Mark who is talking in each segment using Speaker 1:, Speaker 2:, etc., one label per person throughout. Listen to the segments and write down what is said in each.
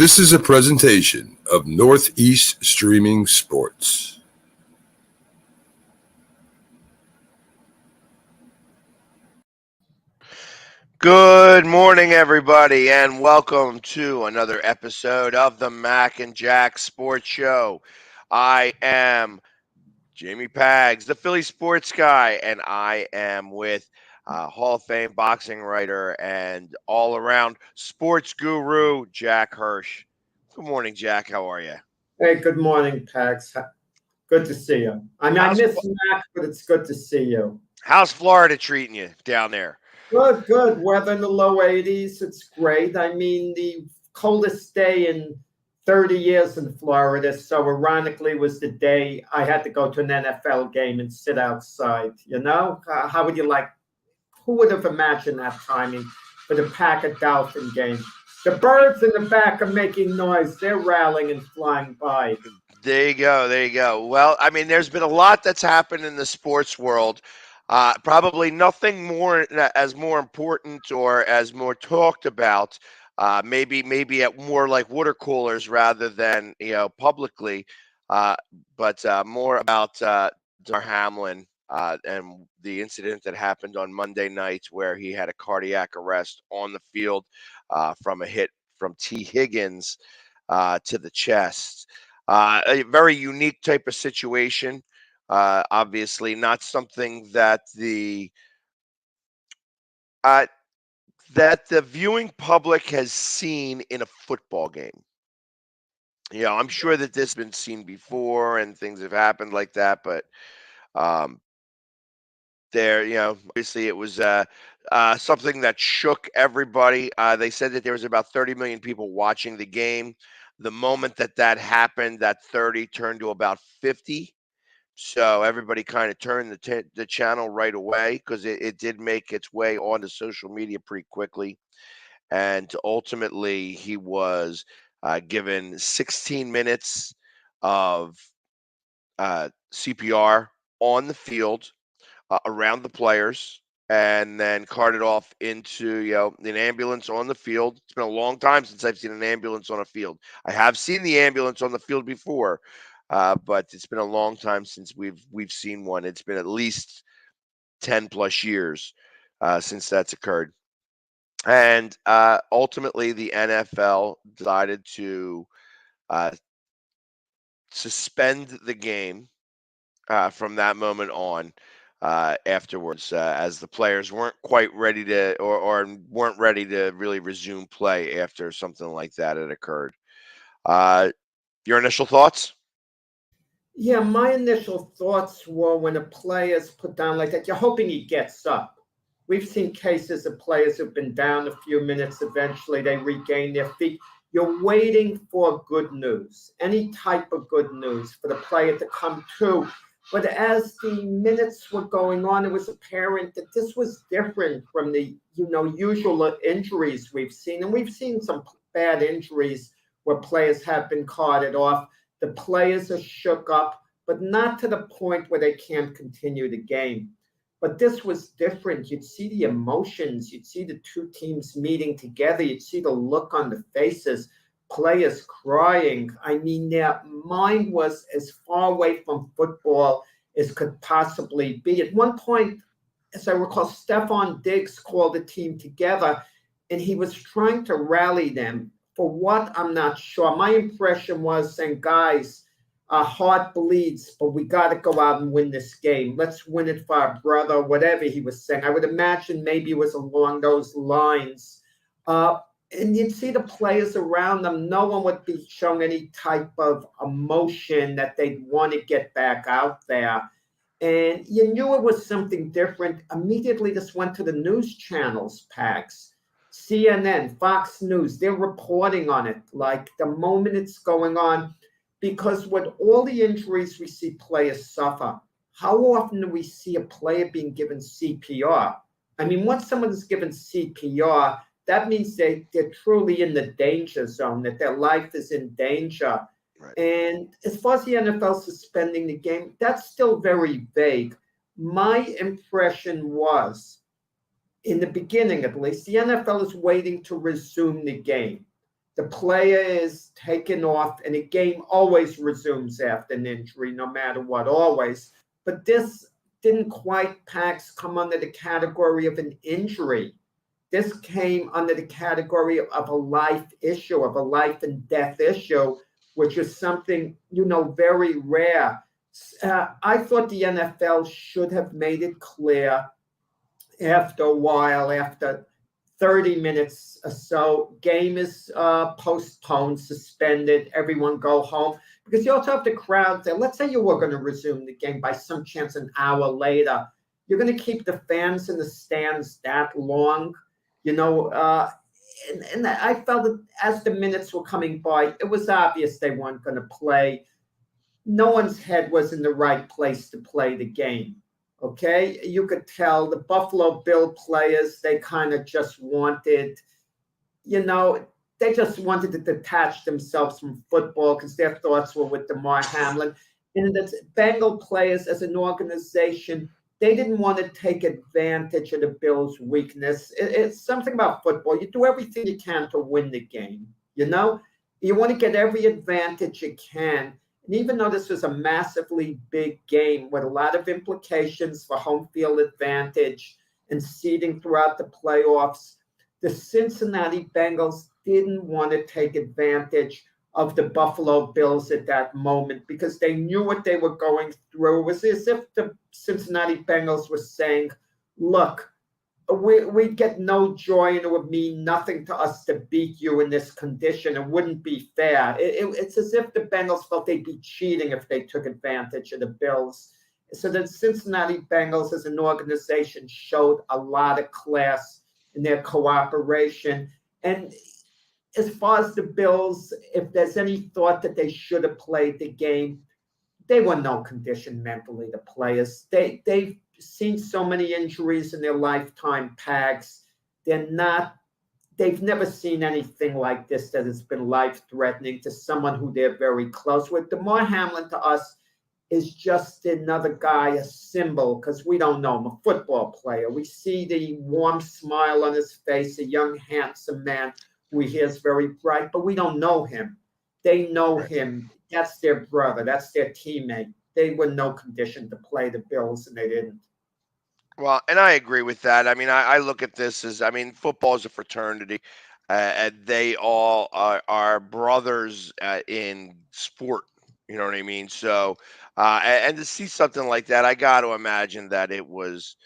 Speaker 1: This is a presentation of Northeast Streaming Sports.
Speaker 2: Good morning, everybody, and welcome to another episode of the Mac and Jack Sports Show. I am Jamie Pags, the Philly sports guy, and I am with Hall of Fame boxing writer and all-around sports guru, Jack Hirsch. Good morning, Jack. How are you?
Speaker 3: Hey, good morning, Pax. Good to see you. I miss Mac, but it's good to see you.
Speaker 2: How's Florida treating you down there?
Speaker 3: Good. Weather in the low 80s. It's great. I mean, the coldest day in 30 years in Florida. So ironically was the day I had to go to an NFL game and sit outside. You know, how would you like? Who would have imagined that timing for the Packer Dolphin game? The birds in the back are making noise. They're rallying and flying by.
Speaker 2: There you go. Well, I mean, there's been a lot that's happened in the sports world. Probably nothing more important or as more talked about. Maybe at more like water coolers rather than publicly. But more about Damar Hamlin and the incident that happened on Monday night where he had a cardiac arrest on the field from a hit from T. Higgins to the chest. A very unique type of situation. Obviously, not something that the viewing public has seen in a football game. I'm sure that this has been seen before and things have happened like that, but obviously it was something that shook everybody. They said that there was about 30 million people watching the game. The moment that happened, that 30 turned to about 50. So everybody kind of turned the channel right away because it did make its way onto social media pretty quickly. And ultimately, he was given 16 minutes of CPR on the field around the players, and then carted off into an ambulance on the field. It's been a long time since I've seen an ambulance on a field. I have seen the ambulance on the field before, but it's been a long time since we've seen one. It's been at least 10 plus years since that's occurred. And ultimately, the NFL decided to suspend the game from that moment on. Afterwards, as the players weren't quite ready to or weren't ready to really resume play after something like that had occurred. Your initial thoughts?
Speaker 3: Yeah, my initial thoughts were when a player's put down like that, you're hoping he gets up. We've seen cases of players who've been down a few minutes, eventually they regain their feet. You're waiting for good news, any type of good news for the player to come to. But as the minutes were going on, it was apparent that this was different from the usual injuries we've seen. And we've seen some bad injuries where players have been carted off. The players are shook up, but not to the point where they can't continue the game. But this was different. You'd see the emotions. You'd see the two teams meeting together. You'd see the look on the faces, players crying. I mean, their mind was as far away from football as could possibly be. At one point, as I recall, Stefon Diggs called the team together, and he was trying to rally them. For what, I'm not sure. My impression was saying, guys, our heart bleeds, but we got to go out and win this game. Let's win it for our brother, whatever he was saying. I would imagine maybe it was along those lines. And you'd see the players around them. No one would be showing any type of emotion that they'd want to get back out there. And you knew it was something different. Immediately, this went to the news channels, Pax. CNN, Fox News, they're reporting on it like the moment it's going on. Because with all the injuries we see players suffer, how often do we see a player being given CPR? I mean, once someone is given CPR, that means they're truly in the danger zone, that their life is in danger. Right. And as far as the NFL suspending the game, that's still very vague. My impression was, in the beginning at least, the NFL is waiting to resume the game. The player is taken off, and the game always resumes after an injury, no matter what, always. But this didn't quite, Pax, come under the category of an injury. This came under the category of a life issue, of a life and death issue, which is something, very rare. I thought the NFL should have made it clear after a while, after 30 minutes or so, game is postponed, suspended, everyone go home. Because you also have the crowd there. Let's say you were going to resume the game by some chance an hour later. You're going to keep the fans in the stands that long, and I felt that as the minutes were coming by, it was obvious they weren't going to play. No one's head was in the right place to play the game. Okay, you could tell the Buffalo Bill players, they kind of just wanted, they just wanted to detach themselves from football because their thoughts were with Damar Hamlin. And the Bengal players as an organization, they didn't want to take advantage of the Bills' weakness. It's something about football. You do everything you can to win the game, You want to get every advantage you can. And even though this was a massively big game with a lot of implications for home field advantage and seeding throughout the playoffs, the Cincinnati Bengals didn't want to take advantage of the Buffalo Bills at that moment because they knew what they were going through. It was as if the Cincinnati Bengals were saying, look, we get no joy, and it would mean nothing to us to beat you in this condition. It wouldn't be fair. It's as if the Bengals felt they'd be cheating if they took advantage of the Bills. So the Cincinnati Bengals as an organization showed a lot of class in their cooperation. And as far as the Bills, if there's any thought that they should have played the game, they were no condition mentally, the players. They've seen so many injuries in their lifetime, Pags. They've never seen anything like this that has been life-threatening to someone who they're very close with. Damar Hamlin to us is just another guy, a symbol, because we don't know him, a football player. We see the warm smile on his face, a young, handsome man who he hears very bright, but we don't know him. They know him. That's their brother. That's their teammate. They were no condition to play the Bills, and they didn't.
Speaker 2: Well, and I agree with that. I mean, I look at this as, football is a fraternity, and they all are brothers in sport. You know what I mean? So, and to see something like that, I got to imagine that it was,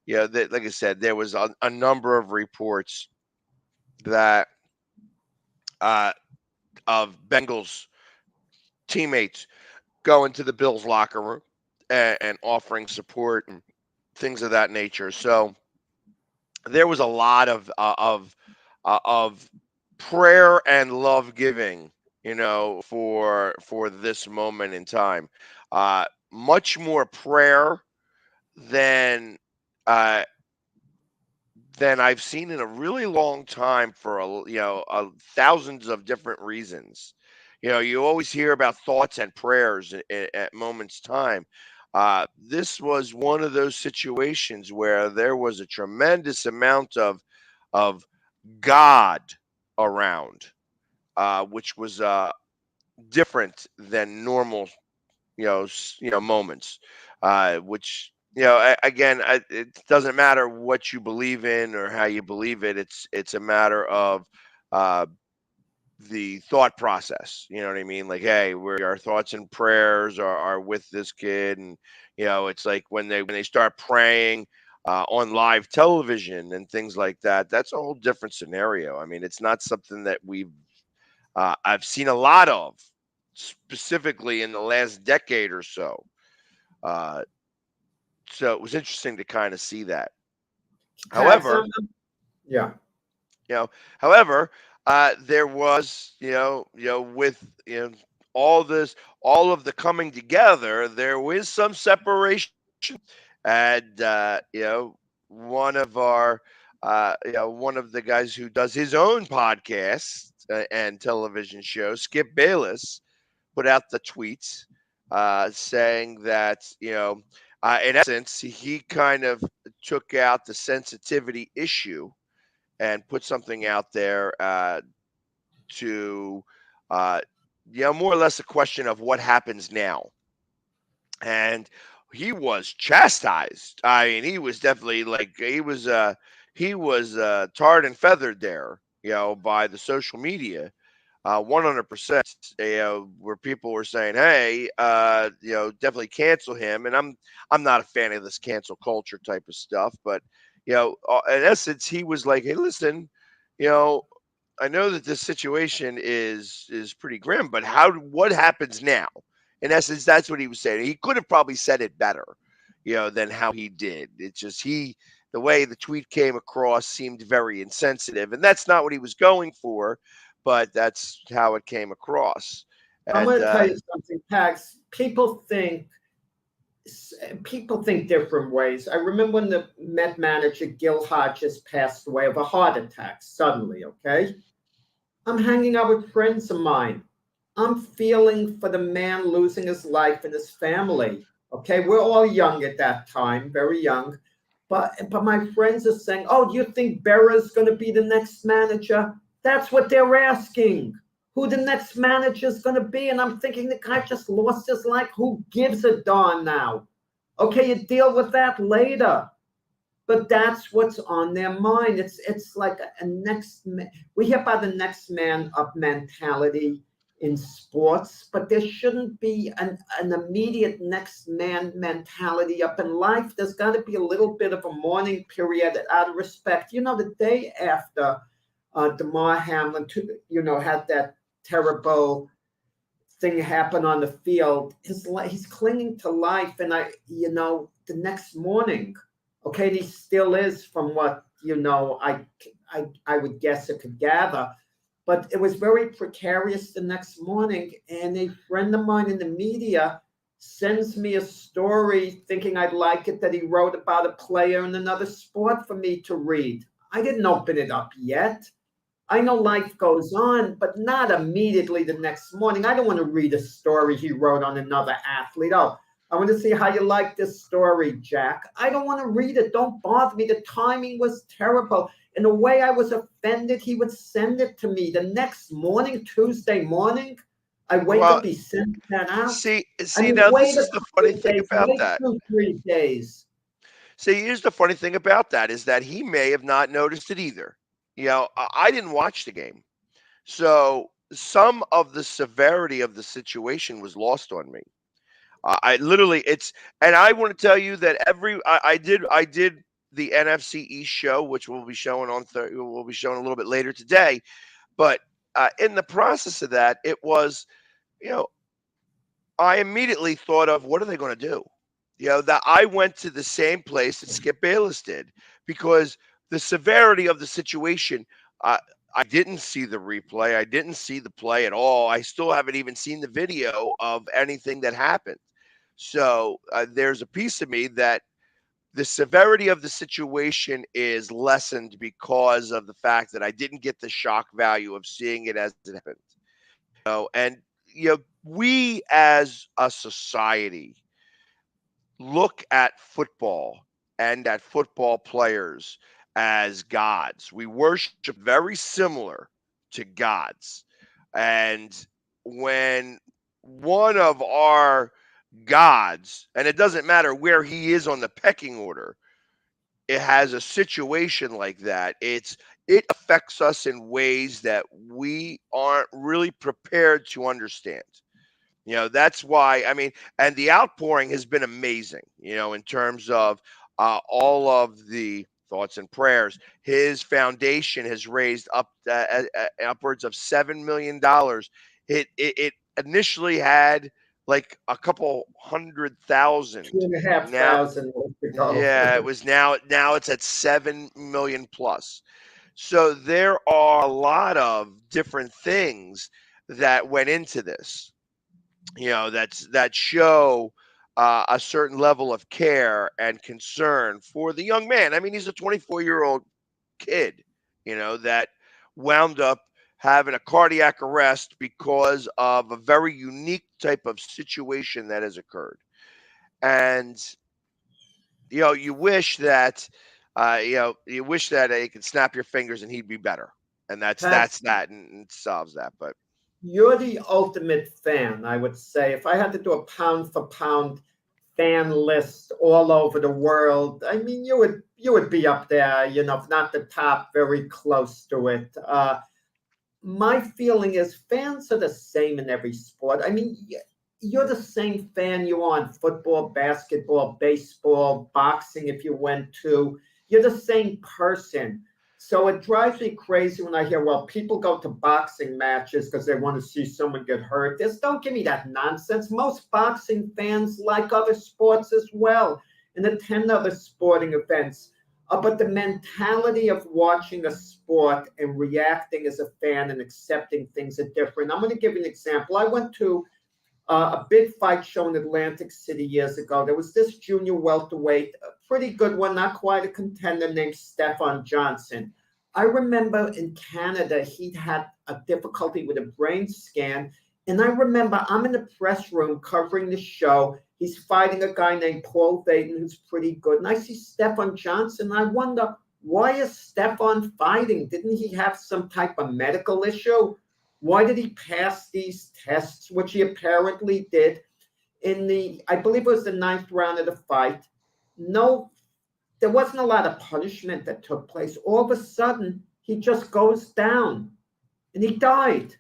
Speaker 2: like I said, there was a number of reports that of Bengals teammates going to the Bills locker room and offering support and things of that nature. So there was a lot of prayer and love giving, for this moment in time. Much more prayer than uh, than I've seen in a really long time for thousands of different reasons. You always hear about thoughts and prayers at moments time. This was one of those situations where there was a tremendous amount of God around, which was different than normal, moments, which again, it doesn't matter what you believe in or how you believe it. It's a matter of uh, the thought process. You know what I mean? Like, hey, our thoughts and prayers are with this kid, and it's like when they start praying on live television and things like that. That's a whole different scenario. I mean, it's not something that I've seen a lot of, specifically in the last decade or so. Uh, so it was interesting to kind of see that. However,
Speaker 3: Yeah.
Speaker 2: however, there was, with all of the coming together, there was some separation, and one of the guys who does his own podcast and television show, Skip Bayless, put out the tweets saying that, in essence, he kind of took out the sensitivity issue and put something out there to, more or less a question of what happens now. And he was chastised. I mean, he was definitely like he was tarred and feathered there, by the social media, 100%. Where people were saying, "Hey, definitely cancel him." And I'm not a fan of this cancel culture type of stuff, but in essence, he was like, "Hey, listen, you know, I know that this situation is pretty grim, but what happens now?" In essence, that's what he was saying. He could have probably said it better, than how he did. It's just the way the tweet came across seemed very insensitive, and that's not what he was going for, but that's how it came across.
Speaker 3: I'm
Speaker 2: And
Speaker 3: going to tell you something, Pax. People think different ways. I remember when the Met manager Gil Hodges passed away of a heart attack suddenly. Okay, I'm hanging out with friends of mine. I'm feeling for the man losing his life and his family. Okay, we're all young at that time, very young. But my friends are saying, "Oh, do you think Berra's going to be the next manager?" That's what they're asking. Who the next manager is going to be? And I'm thinking the guy just lost his life. Who gives a darn now? Okay, you deal with that later. But that's what's on their mind. It's like we hear about the next man up mentality in sports, but there shouldn't be an immediate next man mentality up in life. There's got to be a little bit of a mourning period out of respect. The day after Damar Hamlin, had that terrible thing happen on the field, he's clinging to life, and the next morning. Okay, and he still is, from what I would guess it could gather. But it was very precarious the next morning, and a friend of mine in the media sends me a story thinking I'd like it, that he wrote about a player in another sport for me to read. I didn't open it up yet. I know life goes on, but not immediately the next morning. I don't want to read a story he wrote on another athlete. Oh, I want to see how you like this story, Jack. I don't want to read it. Don't bother me. The timing was terrible. In a way, I was offended. He would send it to me the next morning, Tuesday morning. I wake up, he sent that out.
Speaker 2: See,
Speaker 3: I mean,
Speaker 2: now
Speaker 3: wait
Speaker 2: this
Speaker 3: a
Speaker 2: is the
Speaker 3: couple
Speaker 2: funny
Speaker 3: of
Speaker 2: thing
Speaker 3: days,
Speaker 2: about
Speaker 3: wait
Speaker 2: that.
Speaker 3: 2-3 days.
Speaker 2: See, here's the funny thing about that is that he may have not noticed it either. I didn't watch the game. So some of the severity of the situation was lost on me. I literally, and I want to tell you that I did the NFC East show, which we'll be showing we'll be showing a little bit later today. But in the process of that, it was, I immediately thought of, what are they going to do? That I went to the same place that Skip Bayless did, because the severity of the situation, I didn't see the replay. I didn't see the play at all. I still haven't even seen the video of anything that happened. So there's a piece of me that the severity of the situation is lessened because of the fact that I didn't get the shock value of seeing it as it happened. And we as a society look at football and at football players as gods. We worship very similar to gods. And when one of our gods, and it doesn't matter where he is on the pecking order, it has a situation like that, it affects us in ways that we aren't really prepared to understand. That's why, I mean, and the outpouring has been amazing, in terms of all of the thoughts and prayers. His foundation has raised upwards of $7 million. It initially had like a couple 100,000.
Speaker 3: 2,500 ago.
Speaker 2: Yeah, it was now it's at 7 million plus. So there are a lot of different things that went into this, that show a certain level of care and concern for the young man. I mean, he's a 24-year-old kid, that wound up having a cardiac arrest because of a very unique type of situation that has occurred. And you wish that you could snap your fingers and he'd be better. and that's
Speaker 3: Pat,
Speaker 2: that, and it solves that. But
Speaker 3: you're the ultimate fan, I would say. If I had to do a pound for pound fan list all over the world, I mean, you would be up there, if not the top, very close to it. My feeling is fans are the same in every sport. I mean, you're the same fan you are in football, basketball, baseball, boxing, if you went to. You're the same person. So it drives me crazy when I hear, well, people go to boxing matches because they want to see someone get hurt. Just don't give me that nonsense. Most boxing fans like other sports as well and attend other sporting events. But the mentality of watching a sport and reacting as a fan and accepting things are different. I'm going to give you an example. I went to a big fight show in Atlantic City years ago. There was this junior welterweight, a pretty good one, not quite a contender, named Stefan Johnson. I remember in Canada, he'd had a difficulty with a brain scan. And I remember I'm in the press room covering the show. He's fighting a guy named Paul Vaden, who's pretty good. And I see Stefan Johnson. And I wonder, why is Stefan fighting? Didn't he have some type of medical issue? Why did he pass these tests, which he apparently did I believe it was the 9th round of the fight? No, there wasn't a lot of punishment that took place. All of a sudden, he just goes down and he died.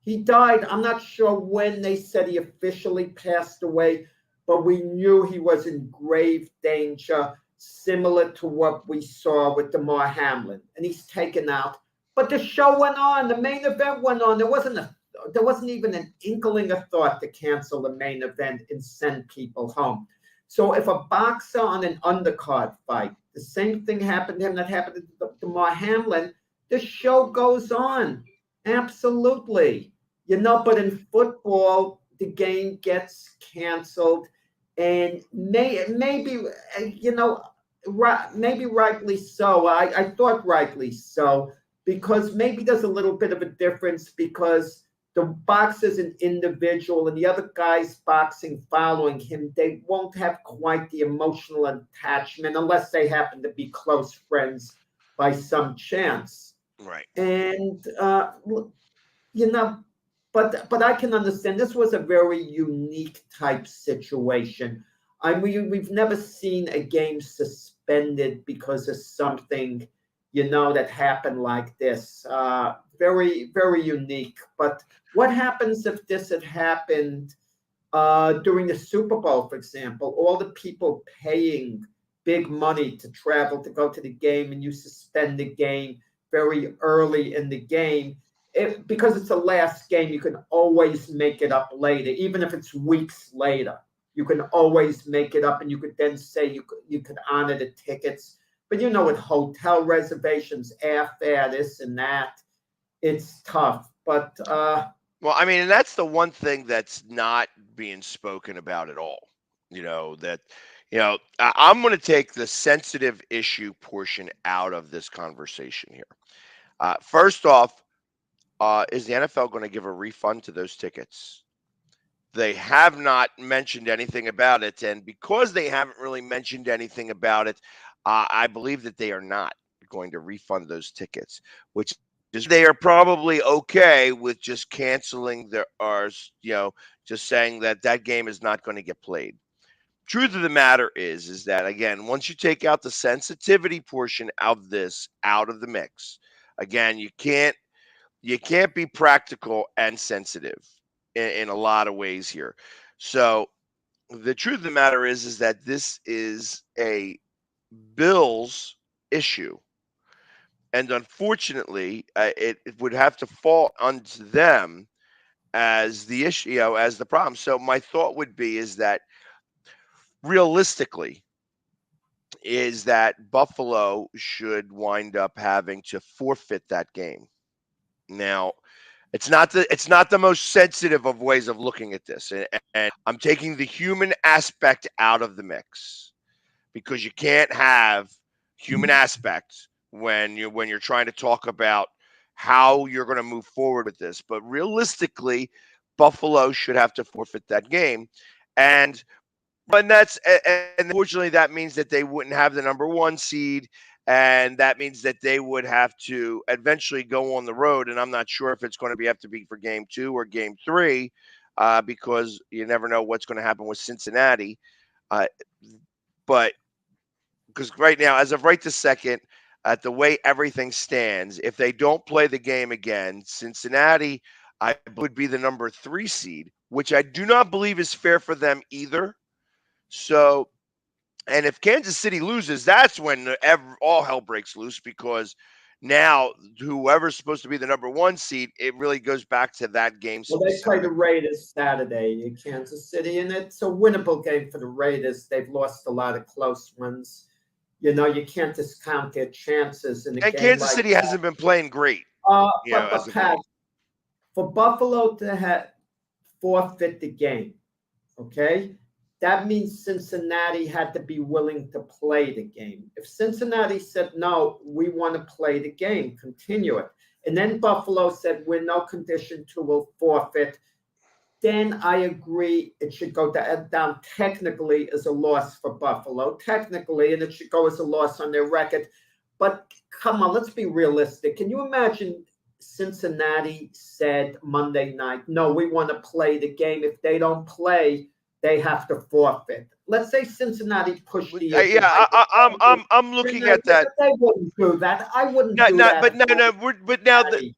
Speaker 3: He died. I'm not sure when they said he officially passed away, but we knew he was in grave danger, similar to what we saw with Damar Hamlin. And he's taken out. But the show went on. The main event went on. There wasn't even an inkling of thought to cancel the main event and send people home. So if a boxer on an undercard fight, the same thing happened to him that happened to Damar Hamlin, the show goes on. Absolutely. But in football, the game gets canceled, and maybe rightly so. I thought rightly so, because maybe there's a little bit of a difference because the boxer's an individual and the other guy's boxing following him. They won't have quite the emotional attachment unless they happen to be close friends by some chance.
Speaker 2: right.
Speaker 3: And but I can understand this was a very unique type situation. We've never seen a game suspended because of something that happened like this. Very, very unique. But what happens if this had happened during the Super Bowl, for example? All the people paying big money to travel to go to the game, and you suspend the game very early in the game. Because it's the last game, you can always make it up later, even if it's weeks later. You can always make it up, and you could then say you could honor the tickets. But with hotel reservations, airfare, this and that, it's tough. But
Speaker 2: Well, I mean, and that's the one thing that's not being spoken about at all. I'm going to take the sensitive issue portion out of this conversation here. First off, is the NFL going to give a refund to those tickets? They have not mentioned anything about it. And because they haven't really mentioned anything about it, I believe that they are not going to refund those tickets, which is they are probably okay with just canceling just saying that game is not going to get played. Truth of the matter is that, again, once you take out the sensitivity portion of this out of the mix, again, you can't be practical and sensitive in a lot of ways here. So the truth of the matter is that this is a Bills issue. And unfortunately, it would have to fall onto them as the issue, as the problem. So my thought would be is that realistically, is that Buffalo should wind up having to forfeit that game. Now, it's not the most sensitive of ways of looking at this, and I'm taking the human aspect out of the mix, because you can't have human aspects when you're trying to talk about how you're going to move forward with this. But realistically, Buffalo should have to forfeit that game, and unfortunately that means that they wouldn't have the number 1 seed, and that means that they would have to eventually go on the road. And I'm not sure if it's going to have to be for game 2 or game 3, because you never know what's going to happen with Cincinnati. Uh, but because right now, as of right this second, at the way everything stands, if they don't play the game again, Cincinnati, would be the number 3 seed, which I do not believe is fair for them either. So, and if Kansas City loses, that's when all hell breaks loose, because now whoever's supposed to be the number 1 seed, it really goes back to that game.
Speaker 3: Well, they play the Raiders Saturday in Kansas City, and it's a winnable game for the Raiders. They've lost a lot of close ones. You can't discount their chances in a
Speaker 2: and
Speaker 3: game
Speaker 2: Kansas
Speaker 3: like
Speaker 2: City
Speaker 3: that.
Speaker 2: hasn't been playing great.
Speaker 3: But Pat, for Buffalo to have forfeit the game, okay, that means Cincinnati had to be willing to play the game. If Cincinnati said, no, we want to play the game, continue it, and then Buffalo said, we're no condition to will forfeit, then I agree it should go down technically as a loss for Buffalo, technically, and it should go as a loss on their record. But come on, let's be realistic. Can you imagine Cincinnati said Monday night, no, we want to play the game. If they don't play, they have to forfeit. Let's say Cincinnati pushed the issue.
Speaker 2: Yeah, I'm looking at that.
Speaker 3: They wouldn't do that. I wouldn't do that.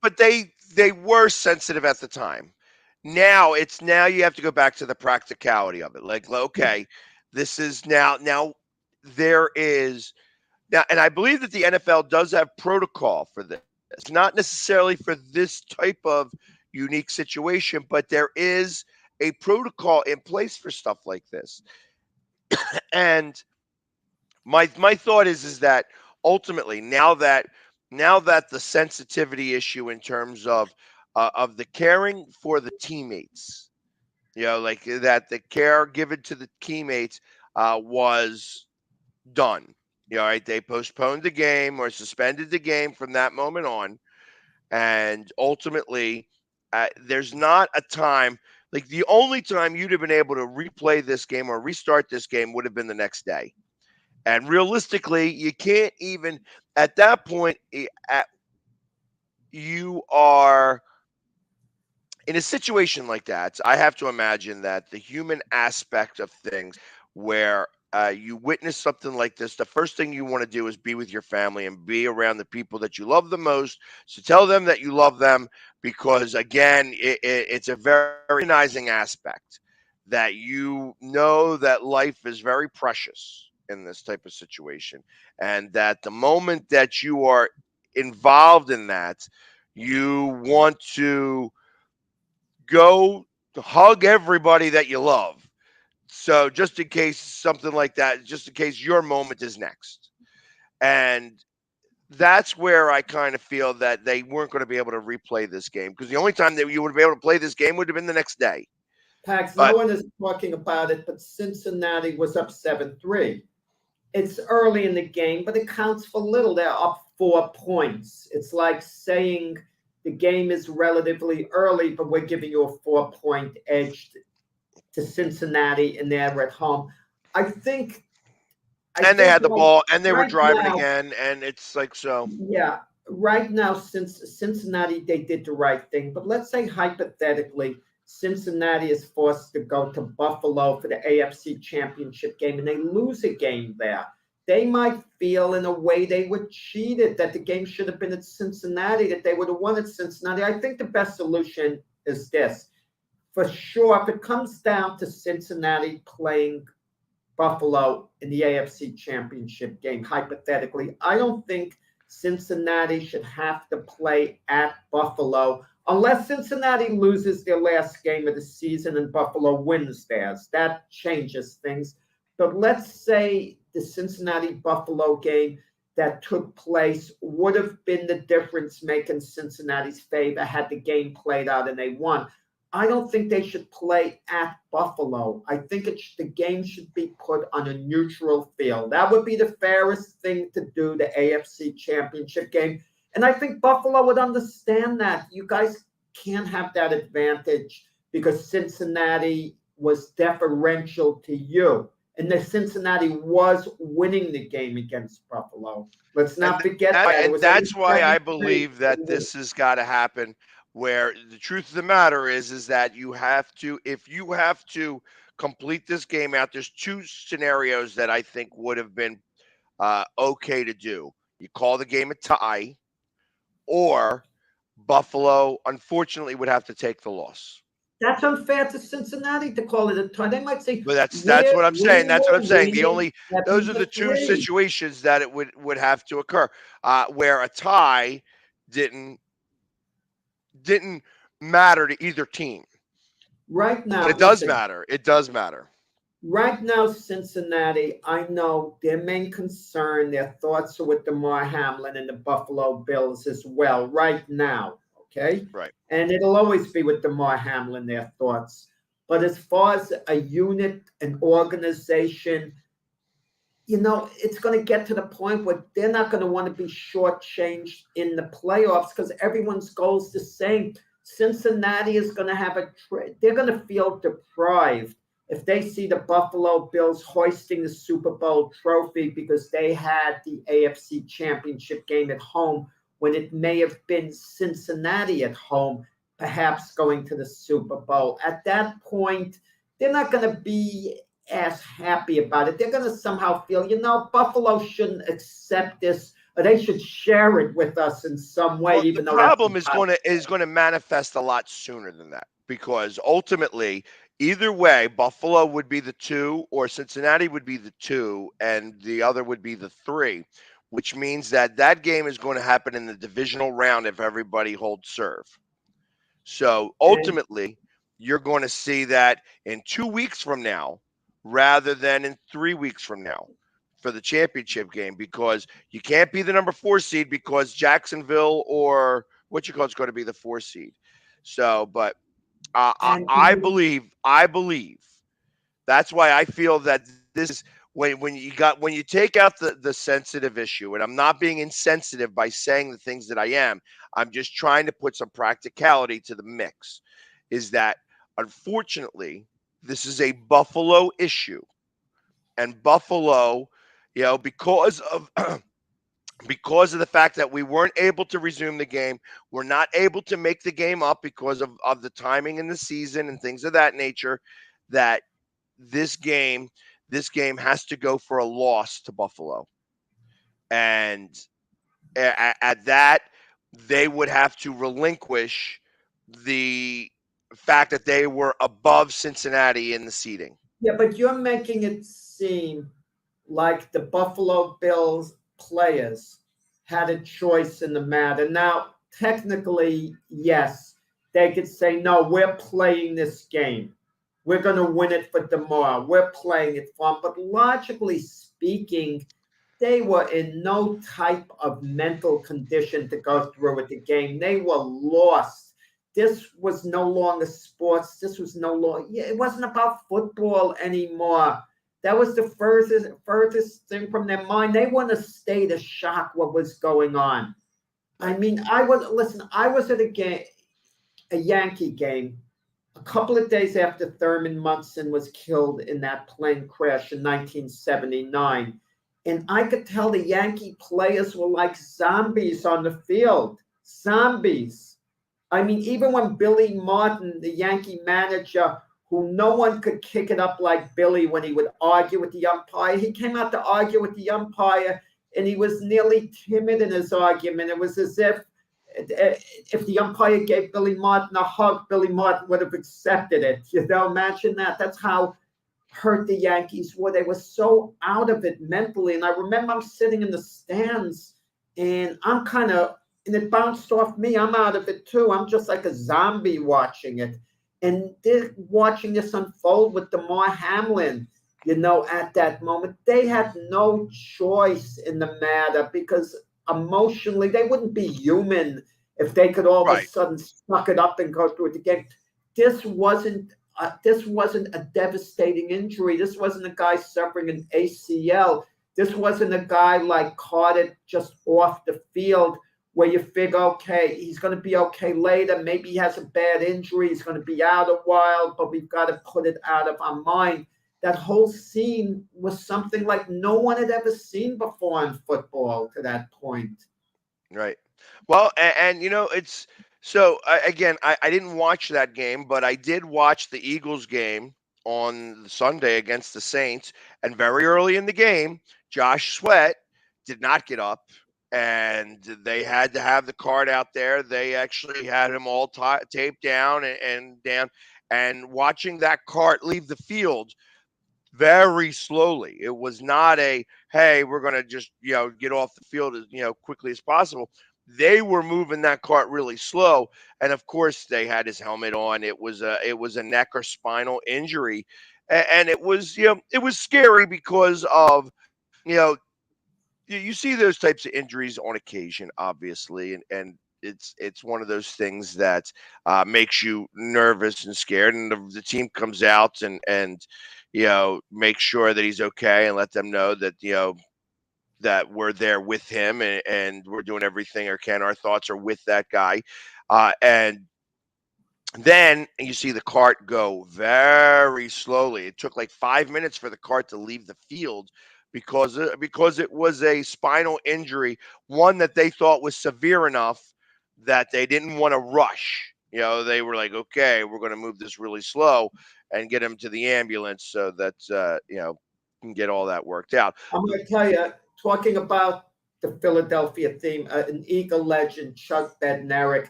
Speaker 2: But they were sensitive at the time. Now you have to go back to the practicality of it. Like, okay, this is now there is now, and I believe that the NFL does have protocol for this. It's not necessarily for this type of unique situation, but there is a protocol in place for stuff like this. And my thought is that ultimately, now that the sensitivity issue in terms of the caring for the teammates, like that the care given to the teammates was done. Right? They postponed the game or suspended the game from that moment on, and ultimately, there's not a time. Like, the only time you'd have been able to replay this game or restart this game would have been the next day. And realistically, you can't even at that point. You are in a situation like that. I have to imagine that the human aspect of things, where you witness something like this, the first thing you want to do is be with your family and be around the people that you love the most. So tell them that you love them, because again, it's a very humanizing aspect, that that life is very precious in this type of situation, and that the moment that you are involved in that, you want to go to hug everybody that you love. So just in case something like that, just in case your moment is next. And that's where I kind of feel that they weren't going to be able to replay this game, because the only time that you would be able to play this game would have been the next day.
Speaker 3: Pax, no one is talking about it, but Cincinnati was up 7-3. It's early in the game, but it counts for little. They're up 4 points. It's like saying the game is relatively early, but we're giving you a 4-point edge to Cincinnati, and they're at home. I think
Speaker 2: they had the ball, and they were driving again, and it's like so.
Speaker 3: Yeah, right now, since Cincinnati, they did the right thing. But let's say hypothetically, Cincinnati is forced to go to Buffalo for the AFC Championship game, and they lose a game there. They might feel in a way they were cheated, that the game should have been at Cincinnati, that they would have won at Cincinnati. I think the best solution is this. For sure, if it comes down to Cincinnati playing Buffalo in the AFC Championship game, hypothetically, I don't think Cincinnati should have to play at Buffalo unless Cincinnati loses their last game of the season and Buffalo wins theirs. That changes things. But let's say the Cincinnati-Buffalo game that took place would have been the difference making Cincinnati's favor had the game played out and they won. I don't think they should play at Buffalo. I think the game should be put on a neutral field. That would be the fairest thing to do, the AFC Championship game. And I think Buffalo would understand that. You guys can't have that advantage because Cincinnati was deferential to you. And the Cincinnati was winning the game against Buffalo. Let's not forget that.
Speaker 2: And that's why I believe that this has got to happen. Where the truth of the matter is that you have to, if you have to complete this game out, there's two scenarios that I think would have been okay to do. You call the game a tie, or Buffalo, unfortunately, would have to take the loss.
Speaker 3: That's unfair to Cincinnati to call it a tie. They might say,
Speaker 2: but that's what I'm saying. That's what I'm saying. Those are the two
Speaker 3: 3.
Speaker 2: situations that it would have to occur, where a tie didn't matter to either team.
Speaker 3: Right now,
Speaker 2: but it does matter. It does matter.
Speaker 3: Right now, Cincinnati, I know their main concern, their thoughts are with Damar Hamlin and the Buffalo Bills as well, right now, okay?
Speaker 2: Right.
Speaker 3: And it'll always be with Damar Hamlin, their thoughts. But as far as a unit, an organization, it's going to get to the point where they're not going to want to be shortchanged in the playoffs because everyone's goal is the same. Cincinnati is going to have they're going to feel deprived if they see the Buffalo Bills hoisting the Super Bowl trophy because they had the AFC Championship game at home when it may have been Cincinnati at home, perhaps going to the Super Bowl. At that point, they're not going to be as happy about it. They're going to somehow feel, Buffalo shouldn't accept this, or they should share it with us in some way.
Speaker 2: Well,
Speaker 3: even
Speaker 2: the
Speaker 3: though
Speaker 2: problem is going to manifest a lot sooner than that, because ultimately, either way, Buffalo would be the 2, or Cincinnati would be the 2, and the other would be the 3, which means that game is going to happen in the divisional round if everybody holds serve. So ultimately, you're going to see that in 2 weeks from now, rather than in 3 weeks from now for the championship game, because you can't be the number 4 seed because Jacksonville or is going to be the 4 seed. So, but I believe that's why I feel that this is when you take out the sensitive issue, and I'm not being insensitive by saying the things that I am. I'm just trying to put some practicality to the mix, is that unfortunately this is a Buffalo issue, and Buffalo, because of because of the fact that we weren't able to resume the game, we're not able to make the game up because of the timing in the season and things of that nature, that this game has to go for a loss to Buffalo. And at that, they would have to relinquish the fact that they were above Cincinnati in the seeding.
Speaker 3: Yeah, but you're making it seem like the Buffalo Bills players had a choice in the matter. Now, technically, yes, they could say, no, we're playing this game. We're going to win it for Damar. We're playing it for him. But logically speaking, they were in no type of mental condition to go through with the game. They were lost. This was no longer sports. This was no longer, it wasn't about football anymore. That was the furthest thing from their mind. They were in a state of shock what was going on. I mean, I was at a Yankee game a couple of days after Thurman Munson was killed in that plane crash in 1979. And I could tell the Yankee players were like zombies on the field. Zombies. I mean, even when Billy Martin, the Yankee manager, who no one could kick it up like Billy when he would argue with the umpire, he came out to argue with the umpire, and he was nearly timid in his argument. It was as if the umpire gave Billy Martin a hug, Billy Martin would have accepted it. Imagine that. That's how hurt the Yankees were. They were so out of it mentally. And I remember I'm sitting in the stands, and and it bounced off me. I'm out of it too. I'm just like a zombie watching it. And they're watching this unfold with Damar Hamlin, at that moment. They had no choice in the matter because emotionally they wouldn't be human if they could all of a sudden suck it up and go through it again. This wasn't a devastating injury. This wasn't a guy suffering an ACL. This wasn't a guy like Carter just off the field where you figure, okay, he's going to be okay later. Maybe he has a bad injury. He's going to be out a while, but we've got to put it out of our mind. that whole scene was something like no one had ever seen before in football to that point.
Speaker 2: Right. Well, and it's so again, I didn't watch that game, but I did watch the Eagles game on Sunday against the Saints. And very early in the game, Josh Sweat did not get up, and they had to have the card out there. They actually had him all taped down and down. And watching that cart leave the field very slowly. It was not a, hey, we're going to just, get off the field as, quickly as possible. They were moving that cart really slow. And of course they had his helmet on. It was a neck or spinal injury. And it was, it was scary because of, you know, you see those types of injuries on occasion, obviously. And it's one of those things that makes you nervous and scared. And the team comes out and make sure that he's okay and let them know that that we're there with him and we're doing everything or can. Our thoughts are with that guy, and then you see the cart go very slowly. It took like 5 minutes for the cart to leave the field because it was a spinal injury, one that they thought was severe enough that they didn't want to rush. They were like, okay, we're going to move this really slow and get him to the ambulance so that can get all that worked out.
Speaker 3: I'm going to tell you, talking about the Philadelphia theme, an Eagle legend, Chuck Bednarik,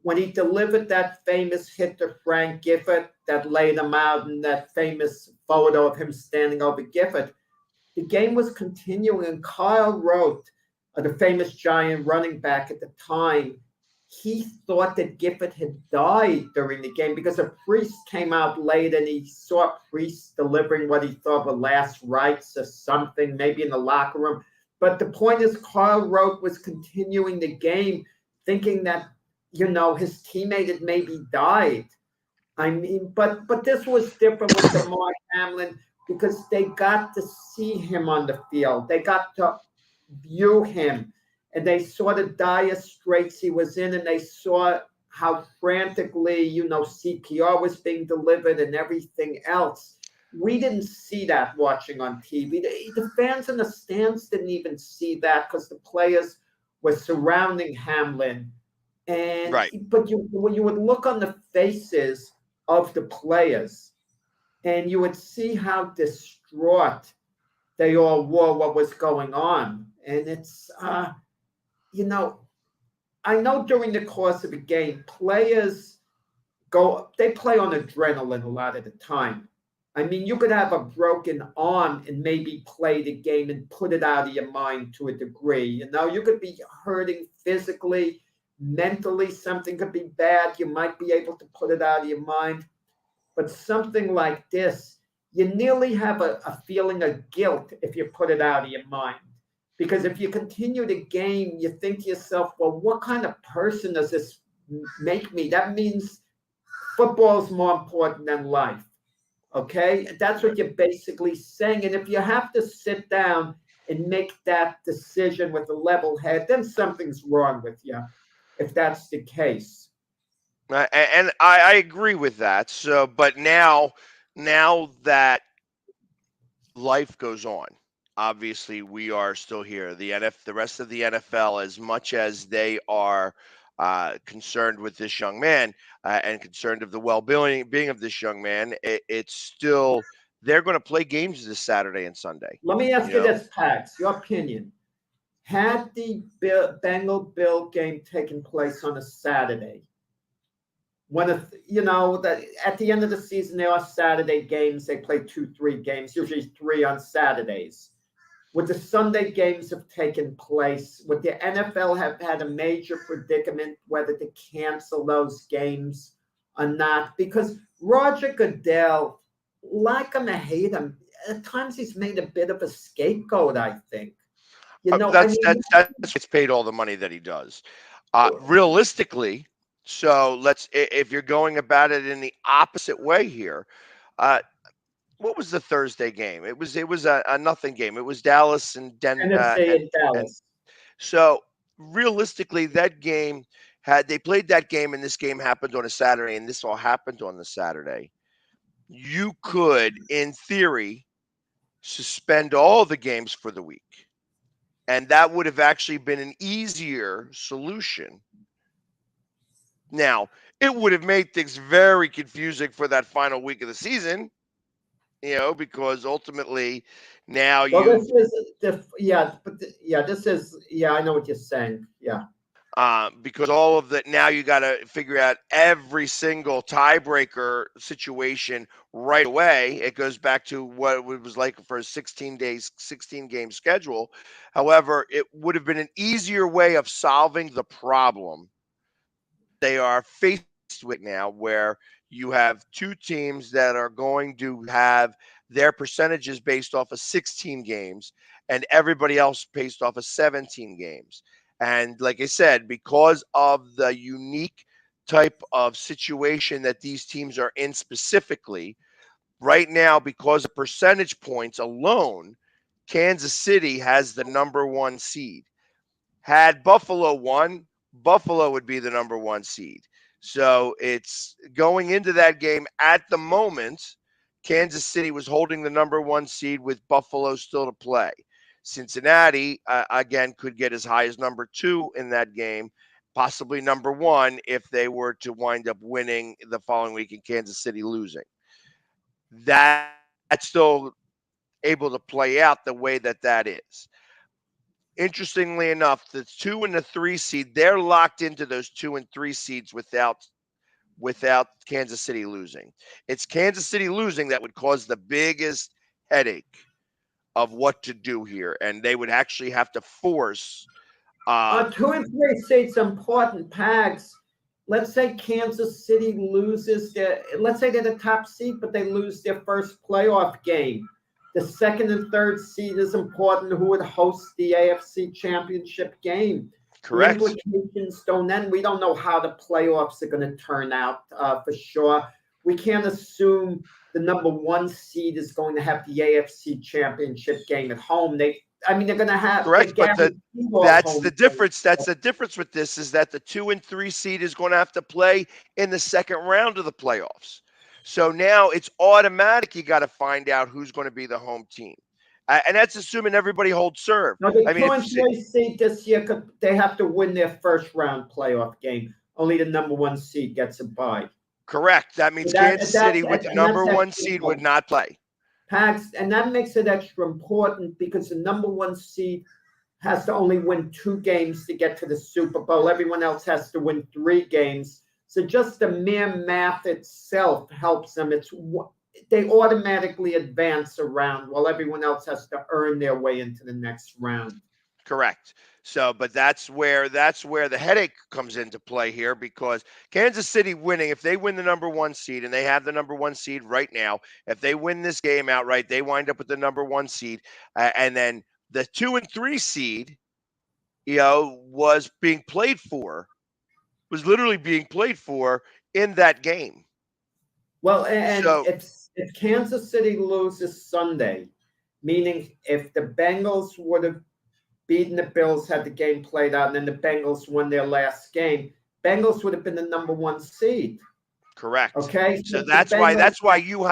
Speaker 3: when he delivered that famous hit to Frank Gifford that laid him out in that famous photo of him standing over Gifford, the game was continuing, and Kyle Rote, the famous Giant running back at the time, he thought that Gifford had died during the game because a priest came out late and he saw a priest delivering what he thought were last rites or something, maybe in the locker room. But the point is, Kyle Rote was continuing the game, thinking that, his teammate had maybe died. I mean, but this was different with Damar Hamlin because they got to see him on the field. They got to view him. And they saw the dire straits he was in, and they saw how frantically, CPR was being delivered and everything else. We didn't see that watching on TV. The fans in the stands didn't even see that because the players were surrounding Hamlin. And
Speaker 2: Right.
Speaker 3: But when you would look on the faces of the players, and you would see how distraught they all were what was going on. And it's I know during the course of a game, players they play on adrenaline a lot of the time. I mean, you could have a broken arm and maybe play the game and put it out of your mind to a degree. You could be hurting physically, mentally, something could be bad. You might be able to put it out of your mind. But something like this, you nearly have a feeling of guilt if you put it out of your mind. Because if you continue the game, you think to yourself, well, what kind of person does this make me? That means football is more important than life. Okay? That's what you're basically saying. And if you have to sit down and make that decision with a level head, then something's wrong with you, if that's the case.
Speaker 2: And I agree with that. So, but now that life goes on, obviously we are still here. The rest of the NFL, as much as they are concerned with this young man and concerned of the well-being of this young man, it's still they're going to play games this Saturday and Sunday.
Speaker 3: Let me ask you this, Pax, your opinion. Had the Bengal-Bill game taken place on a Saturday, that at the end of the season, there are Saturday games. They play 2-3 games, usually 3 on Saturdays. Would the Sunday games have taken place? Would the NFL have had a major predicament whether to cancel those games or not? Because Roger Goodell, like him or hate him, at times he's made a bit of a scapegoat, I think.
Speaker 2: That's it's paid all the money that he does. Realistically, so if you're going about it in the opposite way here, what was the Thursday game? It was a nothing game. It was Dallas and Denver.
Speaker 3: And Dallas.
Speaker 2: And so realistically, that game had they played that game and this game happened on a Saturday and this all happened on the Saturday, you could, in theory, suspend all the games for the week. And that would have actually been an easier solution. Now, it would have made things very confusing for that final week of the season, because ultimately now
Speaker 3: Well,
Speaker 2: you
Speaker 3: this is this is I know what you're saying. Yeah.
Speaker 2: because all of that now you got to figure out every single tiebreaker situation right away. It goes back to what it was like for a 16 days, 16 game schedule. However, it would have been an easier way of solving the problem they are faced with now, where you have two teams that are going to have their percentages based off of 16 games and everybody else based off of 17 games. And like I said, because of the unique type of situation that these teams are in specifically, right now, because of percentage points alone, Kansas City has the number one seed. Had Buffalo won, Buffalo would be the number one seed. So it's going into that game at the moment. Kansas City was holding the number one seed with Buffalo still to play. Cincinnati, again, could get as high as number two in that game, possibly number one if they were to wind up winning the following week and Kansas City losing. That's still able to play out the way that is. Interestingly enough, the 2 and the 3 seed, they're locked into those 2 and 3 seeds without Kansas City losing. It's Kansas City losing that would cause the biggest headache of what to do here, and they would actually have to force.
Speaker 3: 2 and 3 seeds important. Pags. Let's say Kansas City loses let's say they're the top seed, but they lose their first playoff game. The second and third seed is important. Who would host the AFC Championship game?
Speaker 2: Correct.
Speaker 3: The implications don't end. We don't know how the playoffs are going to turn out for sure. We can't assume the number one seed is going to have the AFC Championship game at home. They're going to have
Speaker 2: correct, but that's the difference.
Speaker 3: Games.
Speaker 2: That's the difference with this is that the 2 and 3 seed is going to have to play in the second round of the playoffs. So now it's automatic. You got to find out who's going to be the home team, and that's assuming everybody holds serve.
Speaker 3: Now, the 2 and 3 seed this year, they have to win their first round playoff game. Only the number one seed gets a bye.
Speaker 2: Correct. That means Kansas City with the number one seed would not play.
Speaker 3: Pags, and that makes it extra important because the number one seed has to only win 2 games to get to the Super Bowl. Everyone else has to win 3 games. So just the mere math itself helps them. They automatically advance around while everyone else has to earn their way into the next round.
Speaker 2: Correct. So, but that's where the headache comes into play here, because Kansas City winning, if they win the number one seed, and they have the number one seed right now, if they win this game outright, they wind up with the number one seed, and then the 2 and 3 seed, was literally being played for in that game.
Speaker 3: Well, and if Kansas City loses Sunday, meaning if the Bengals would have beaten the Bills, had the game played out, and then the Bengals won their last game, Bengals would have been the number one seed.
Speaker 2: Correct.
Speaker 3: Okay.
Speaker 2: So that's why you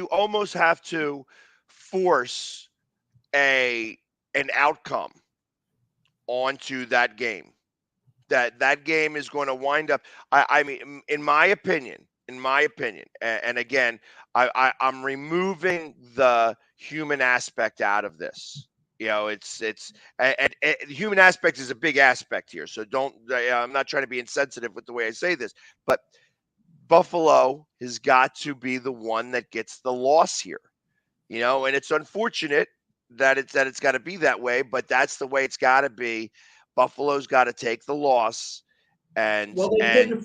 Speaker 2: almost have to force an outcome onto that game. That game is going to wind up. I mean, in my opinion, and again, I'm removing the human aspect out of this. It's and the human aspect is a big aspect here. So I'm not trying to be insensitive with the way I say this, but Buffalo has got to be the one that gets the loss here. And it's unfortunate that it's got to be that way, but that's the way it's got to be. Buffalo's got to take the loss.
Speaker 3: They didn't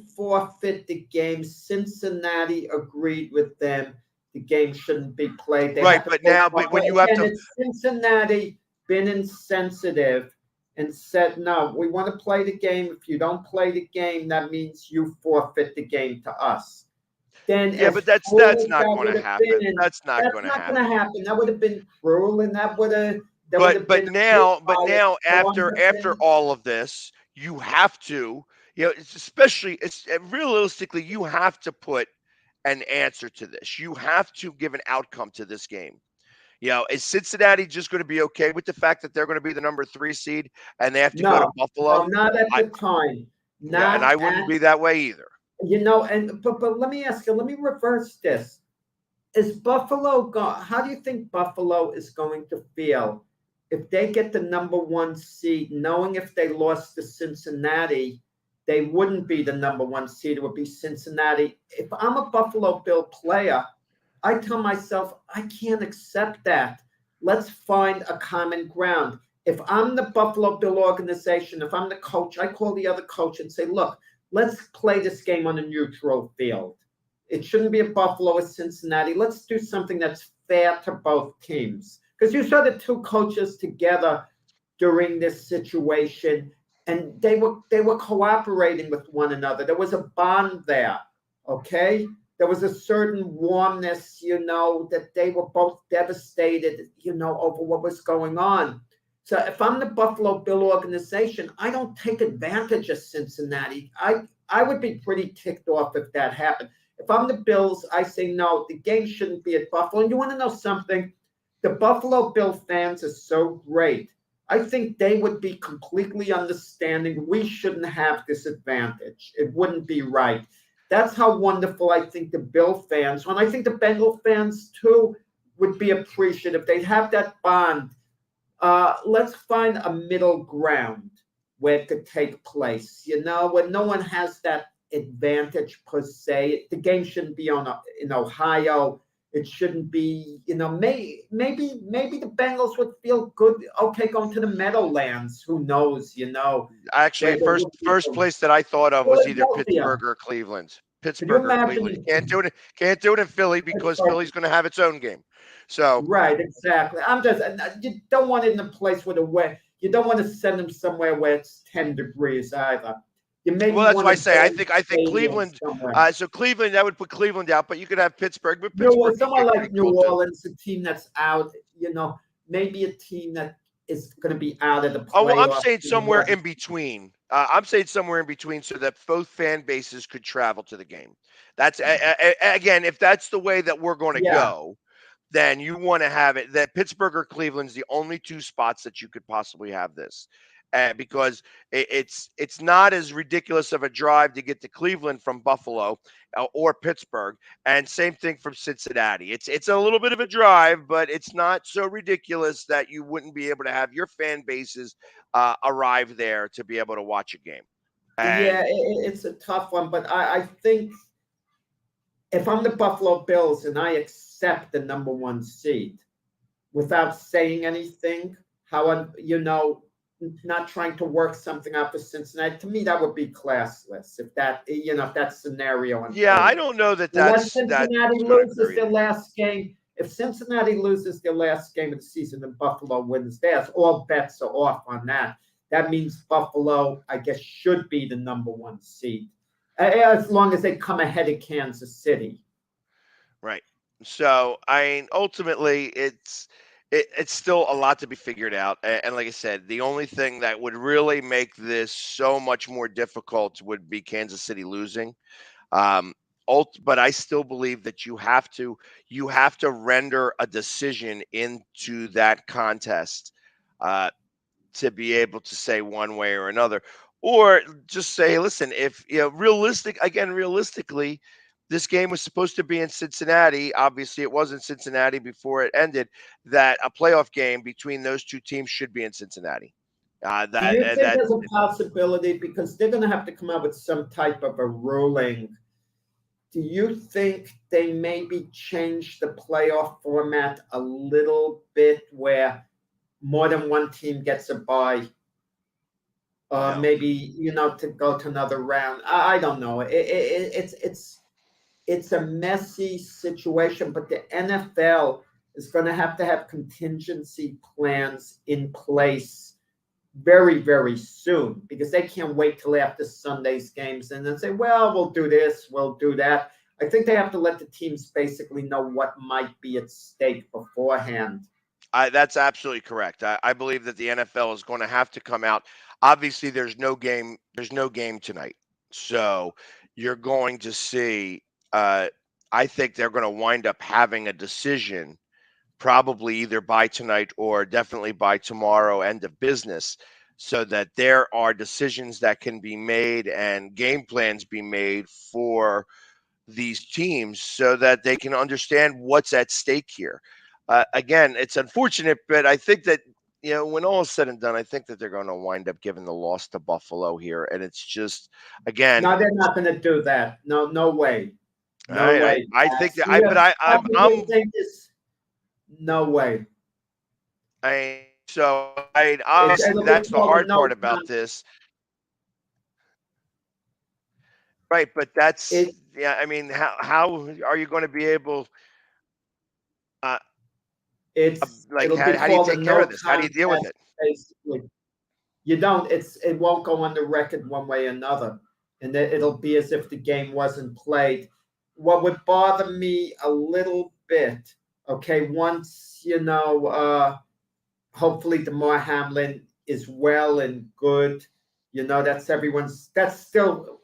Speaker 3: forfeit the game. Cincinnati agreed with them. The game shouldn't be played.
Speaker 2: But when you have to,
Speaker 3: Cincinnati been insensitive and said, no, we want to play the game. If you don't play the game, that means you forfeit the game to us. Then
Speaker 2: but that's not going to happen. That's not going to happen.
Speaker 3: That would have been cruel, and that would have.
Speaker 2: But now after all of this, you have to, especially realistically, you have to put an answer to this. You have to give an outcome to this game. Is Cincinnati just going to be okay with the fact that they're going to be the number 3 seed and they have to go to
Speaker 3: No,
Speaker 2: Buffalo?
Speaker 3: no, not at
Speaker 2: I,
Speaker 3: the time.
Speaker 2: yeah, and
Speaker 3: Not
Speaker 2: I
Speaker 3: at,
Speaker 2: wouldn't be that way either.
Speaker 3: but let me ask you, let me reverse this. Is Buffalo how do you think Buffalo is going to feel if they get the number 1 seed, knowing if they lost to Cincinnati, they wouldn't be the number 1 seed, it would be Cincinnati. If I'm a Buffalo Bill player, I tell myself, I can't accept that. Let's find a common ground. If I'm the Buffalo Bill organization, if I'm the coach, I call the other coach and say, look, let's play this game on a neutral field. It shouldn't be a Buffalo or Cincinnati. Let's do something that's fair to both teams. Because you saw the 2 coaches together during this situation, and they were cooperating with one another. There was a bond there, okay? There was a certain warmness, that they were both devastated, over what was going on. So if I'm the Buffalo Bill organization, I don't take advantage of Cincinnati. I would be pretty ticked off if that happened. If I'm the Bills, I say, no, the game shouldn't be at Buffalo. And you want to know something? The Buffalo Bill fans are so great. I think they would be completely understanding. We shouldn't have this advantage. It wouldn't be right. That's how wonderful I think the Bill fans, and I think the Bengal fans too, would be appreciative. They'd have that bond. Let's find a middle ground where it could take place, when no one has that advantage per se. The game shouldn't be in Ohio. It shouldn't be, maybe the Bengals would feel good. Okay, going to the Meadowlands. Who knows?
Speaker 2: Actually, first place that I thought of was either Pittsburgh or Cleveland. Pittsburgh or Cleveland. Can't do it in Philly because Philly's going to have its own game. So
Speaker 3: right, exactly. You don't want it in a place where you don't want to send them somewhere where it's 10 degrees either.
Speaker 2: Well, that's why I say I think Cleveland. So Cleveland, that would put Cleveland out, but you could have Pittsburgh. But Pittsburgh,
Speaker 3: somewhere like New Orleans, a team that's out. Maybe a team that is going to be out of the playoffs.
Speaker 2: Oh, well, I'm saying somewhere in between. I'm saying somewhere in between, so that both fan bases could travel to the game. That's again, if that's the way that we're going to go, then you want to have it that Pittsburgh or Cleveland's the only 2 spots that you could possibly have this. Because it's not as ridiculous of a drive to get to Cleveland from Buffalo or Pittsburgh, and same thing from Cincinnati. It's a little bit of a drive, but it's not so ridiculous that you wouldn't be able to have your fan bases arrive there to be able to watch a game.
Speaker 3: It's a tough one, but I think if I'm the Buffalo Bills and I accept the number 1 seed without saying anything, not trying to work something out for Cincinnati. To me, that would be classless. If that scenario.
Speaker 2: I don't know that that's
Speaker 3: Cincinnati loses their last game. If Cincinnati loses their last game of the season and Buffalo wins theirs, all bets are off on that. That means Buffalo, I guess, should be the number 1 seed, as long as they come ahead of Kansas City.
Speaker 2: Right. So, ultimately, it's still a lot to be figured out. And like I said, the only thing that would really make this so much more difficult would be Kansas City losing. But I still believe that you have to render a decision into that contest to be able to say one way or another, or just say, listen, if realistically, this game was supposed to be in Cincinnati. Obviously, it was in Cincinnati before it ended. That a playoff game between those 2 teams should be in Cincinnati.
Speaker 3: Do you think there's a possibility, because they're going to have to come up with some type of a ruling? Do you think they maybe change the playoff format a little bit where more than 1 team gets a bye?
Speaker 2: No.
Speaker 3: Maybe, to go to another round. I don't know. It's a messy situation, but the NFL is going to have contingency plans in place very, very soon, because they can't wait till after Sunday's games and then say, well, we'll do this, we'll do that. I think they have to let the teams basically know what might be at stake beforehand.
Speaker 2: That's absolutely correct. I believe that the NFL is going to have to come out. Obviously, there's no game tonight. So you're going to see I think they're going to wind up having a decision probably either by tonight or definitely by tomorrow, end of business, so that there are decisions that can be made and game plans be made for these teams so that they can understand what's at stake here. Again, it's unfortunate, but I think that, when all is said and done, I think that they're going to wind up giving the loss to Buffalo here. And it's just, again,
Speaker 3: No, they're not going to do that. No, no way. No
Speaker 2: I, I,
Speaker 3: way.
Speaker 2: I think that
Speaker 3: We have
Speaker 2: I'm,
Speaker 3: think this. No way.
Speaker 2: honestly,
Speaker 3: It'll be
Speaker 2: that's the
Speaker 3: called a
Speaker 2: hard
Speaker 3: no
Speaker 2: part about
Speaker 3: count.
Speaker 2: this. Right, but that's,
Speaker 3: It
Speaker 2: yeah, I mean, how are you going to be able, uh, like,
Speaker 3: it'll be
Speaker 2: how do you
Speaker 3: called a
Speaker 2: take care
Speaker 3: no
Speaker 2: of this? How do you deal with
Speaker 3: contest.
Speaker 2: it?
Speaker 3: Basically, you don't. It won't go on the record one way or another, and it'll be as if the game wasn't played. What would bother me a little bit, okay, once hopefully DeMar Hamlin is well and good. That's still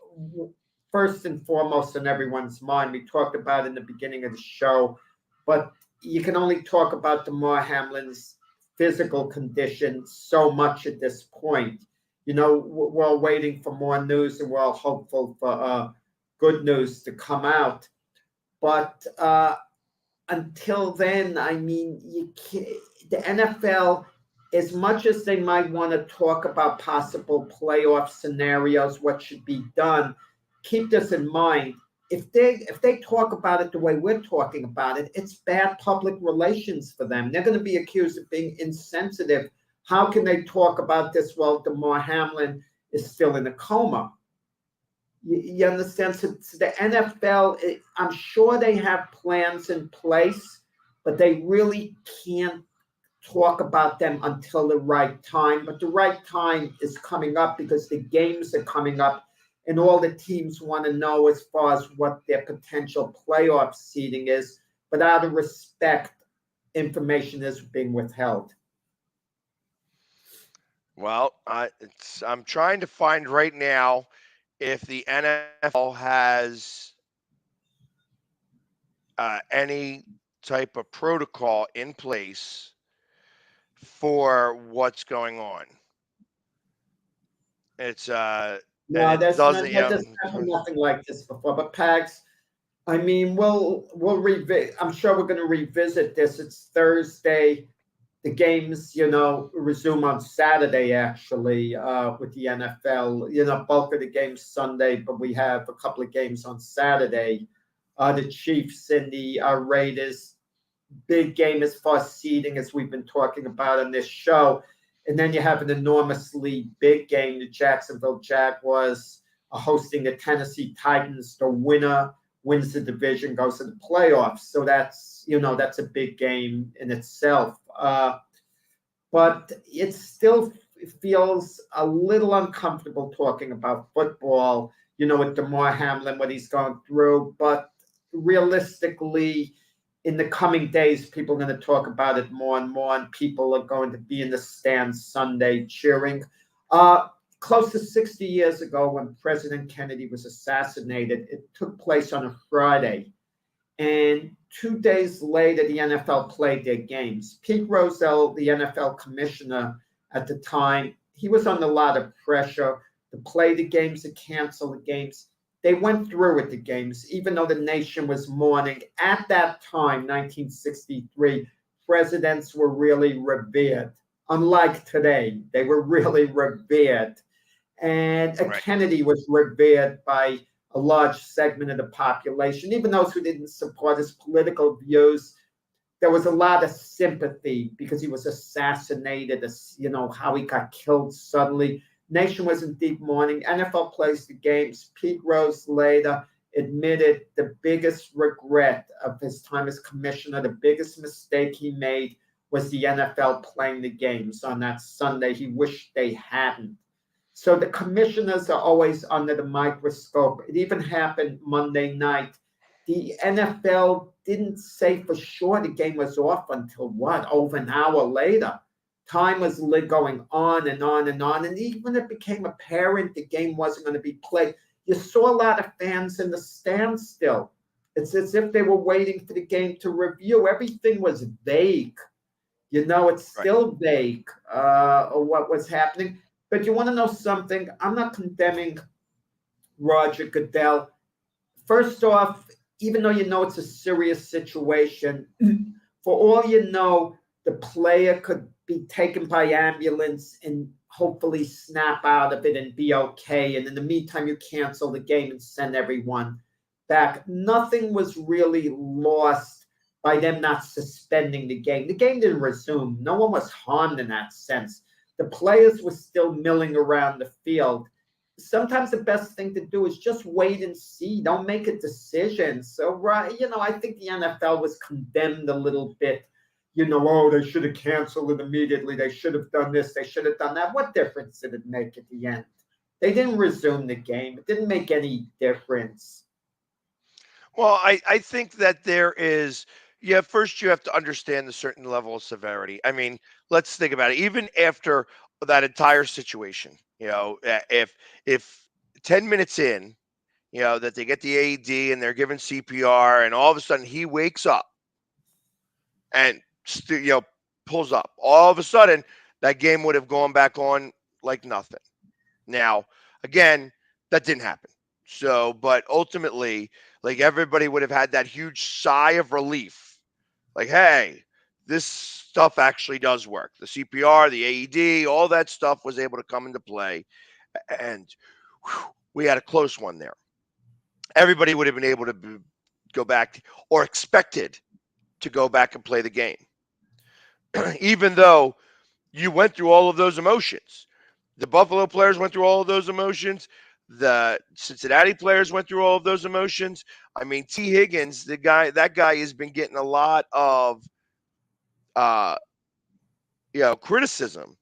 Speaker 3: first and foremost in everyone's mind. We talked about in the beginning of the show, but you can only talk about DeMar Hamlin's physical condition so much at this point. We're all waiting for more news and we're all hopeful for good news to come out. But until then, I mean, the NFL, as much as they might want to talk about possible playoff scenarios, what should be done, keep this in mind. If they talk about it the way we're talking about it, it's bad public relations for them. They're going to be accused of being insensitive. How can they talk about this while DeMar Hamlin is still in a coma? You understand? So the NFL, I'm sure they have plans in place, but they really can't talk about them until the right time. But the right time is coming up because the games are coming up, and all the teams want to know as far as what their potential playoff seeding is. But out of respect, information is being withheld.
Speaker 2: Well, I'm trying to find right now if the NFL has any type of protocol in place for what's going on. It's and
Speaker 3: No,
Speaker 2: it doesn't,
Speaker 3: there's never nothing like this before. But Pags, I mean, we'll revisit. I'm sure we're going to revisit this. It's Thursday. The games, resume on Saturday. Actually, with the NFL, bulk of the games Sunday, but we have a couple of games on Saturday. The Chiefs and the Raiders, big game as far as seeding as we've been talking about on this show. And then you have an enormously big game. The Jacksonville Jaguars are hosting the Tennessee Titans. The winner wins the division, goes to the playoffs. So that's a big game in itself. But it still feels a little uncomfortable talking about football, with DeMar Hamlin, what he's going through. But realistically, in the coming days, people are going to talk about it more and more, and people are going to be in the stands Sunday cheering. Close to 60 years ago, when President Kennedy was assassinated, it took place on a Friday. And 2 days later, the NFL played their games. Pete Rozelle, the NFL commissioner at the time, he was under a lot of pressure to play the games, to cancel the games. They went through with the games, even though the nation was mourning. At that time, 1963, presidents were really revered. Unlike today, they were really revered. And
Speaker 2: Right.
Speaker 3: Kennedy was revered by a large segment of the population. Even those who didn't support his political views, there was a lot of sympathy because he was assassinated, how he got killed suddenly. Nation was in deep mourning. NFL plays the games. Pete Rose later admitted the biggest regret of his time as commissioner, the biggest mistake he made was the NFL playing the games on that Sunday. He wished they hadn't. So the commissioners are always under the microscope. It even happened Monday night. The NFL didn't say for sure the game was off until over an hour later. Time was going on and on and on. And even when it became apparent the game wasn't going to be played, you saw a lot of fans in the stands still. It's as if they were waiting for the game to review. Everything was vague. It's
Speaker 2: Right.
Speaker 3: still vague what was happening. But you want to know something? I'm not condemning Roger Goodell. First off, even though it's a serious situation, for all you know, the player could be taken by ambulance and hopefully snap out of it and be okay. And in the meantime, you cancel the game and send everyone back. Nothing was really lost by them not suspending the game. The game didn't resume. No one was harmed in that sense. The players were still milling around the field. Sometimes the best thing to do is just wait and see. Don't make a decision. So, right, I think the NFL was condemned a little bit. Oh, they should have canceled it immediately. They should have done this. They should have done that. What difference did it make at the end? They didn't resume the game. It didn't make any difference.
Speaker 2: Well, I think that there is, first you have to understand the certain level of severity. I mean, let's think about it. Even after that entire situation, if 10 minutes in, that they get the AED and they're given CPR and all of a sudden he wakes up and, pulls up, all of a sudden that game would have gone back on like nothing. Now, again, that didn't happen. So, but ultimately, like everybody would have had that huge sigh of relief. Like, hey, this stuff actually does work. The CPR, the AED, all that stuff was able to come into play. And we had a close one there. Everybody would have been able to go back or expected to go back and play the game. Even though you went through all of those emotions. The Buffalo players went through all of those emotions. The Cincinnati players went through all of those emotions. I mean, T. Higgins, that guy has been getting a lot of, criticism.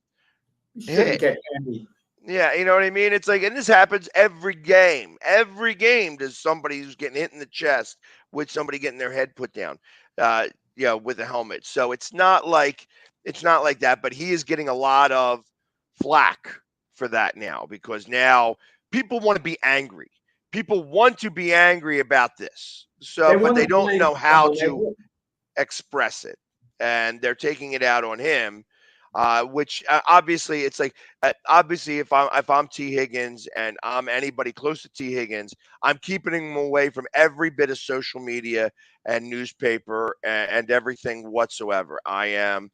Speaker 3: You shouldn't get any.
Speaker 2: Yeah, you know what I mean? It's like, and this happens every game. Every game there's somebody who's getting hit in the chest with somebody getting their head put down, with a helmet. So it's not like that, but he is getting a lot of flack for that now because now people want to be angry. People want to be angry about this. So, but they don't know how to express it, and they're taking it out on him. Which obviously it's like obviously if I'm T. Higgins and I'm anybody close to T. Higgins, I'm keeping him away from every bit of social media and newspaper and everything whatsoever. I am,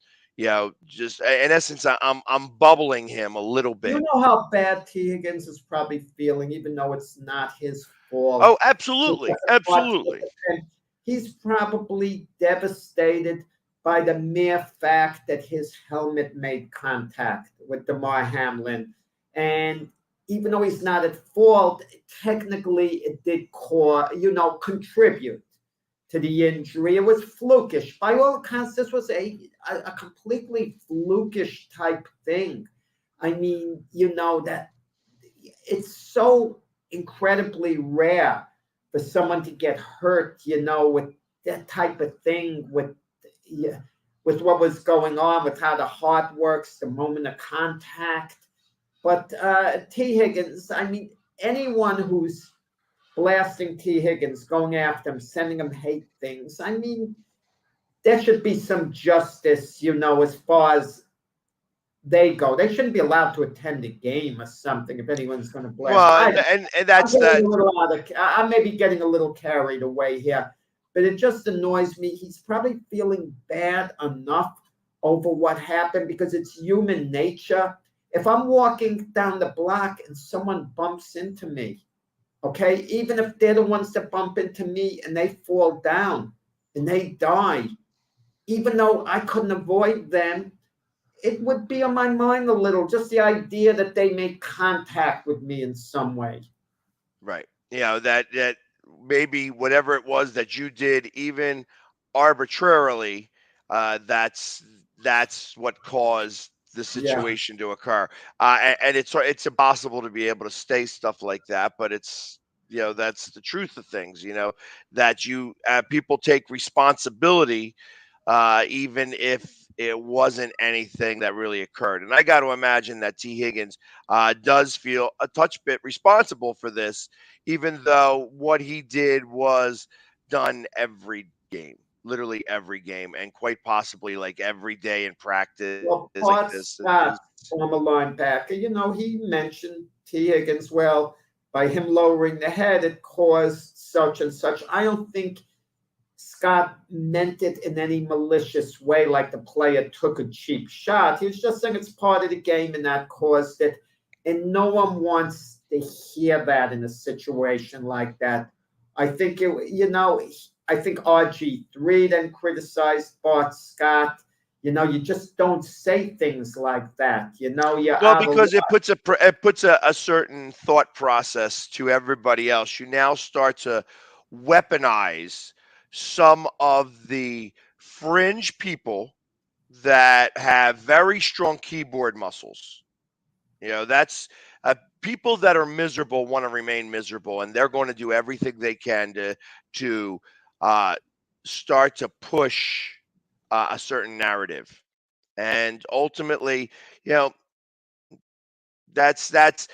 Speaker 2: just in essence, I'm bubbling him a little bit.
Speaker 3: You know how bad T. Higgins is probably feeling, even though it's not his fault.
Speaker 2: Oh, absolutely, absolutely.
Speaker 3: He's probably devastated by the mere fact that his helmet made contact with Damar Hamlin. And even though he's not at fault, technically it did contribute to the injury. It was flukish. By all accounts, this was a completely flukish type thing. I mean, that it's so incredibly rare for someone to get hurt, with that type of thing, with what was going on, with how the heart works, the moment of contact. But T. Higgins, I mean, anyone who's blasting T. Higgins, going after him, sending him hate things, I mean, there should be some justice, as far as they go. They shouldn't be allowed to attend a game or something if anyone's going to blast.
Speaker 2: Well, and that's that.
Speaker 3: I'm maybe getting a little carried away here. But it just annoys me. He's probably feeling bad enough over what happened because it's human nature. If I'm walking down the block and someone bumps into me, okay, even if they're the ones that bump into me and they fall down and they die, even though I couldn't avoid them, it would be on my mind a little, just the idea that they made contact with me in some way.
Speaker 2: Right. That maybe whatever it was that you did, even arbitrarily, that's what caused the situation to occur. And it's impossible to be able to say stuff like that, but it's that's the truth of things. That people take responsibility, even if it wasn't anything that really occurred. And I got to imagine that T. Higgins does feel a touch bit responsible for this, even though what he did was done every game, literally every game, and quite possibly like every day in practice
Speaker 3: Well,
Speaker 2: like
Speaker 3: Bart
Speaker 2: this.
Speaker 3: Scott, former linebacker, he mentioned T. Higgins. Well, by him lowering the head, it caused such and such. I don't think Scott meant it in any malicious way, like the player took a cheap shot. He was just saying it's part of the game and that caused it. And no one wants to hear that in a situation like that. I think I think RG3 then criticized Bart Scott. You just don't say things like that. You're
Speaker 2: Well,
Speaker 3: out of
Speaker 2: because it puts a certain thought process to everybody else. You now start to weaponize some of the fringe people that have very strong keyboard muscles. That's people that are miserable want to remain miserable, and they're going to do everything they can to uh, start to push a certain narrative. And ultimately, you know, that's and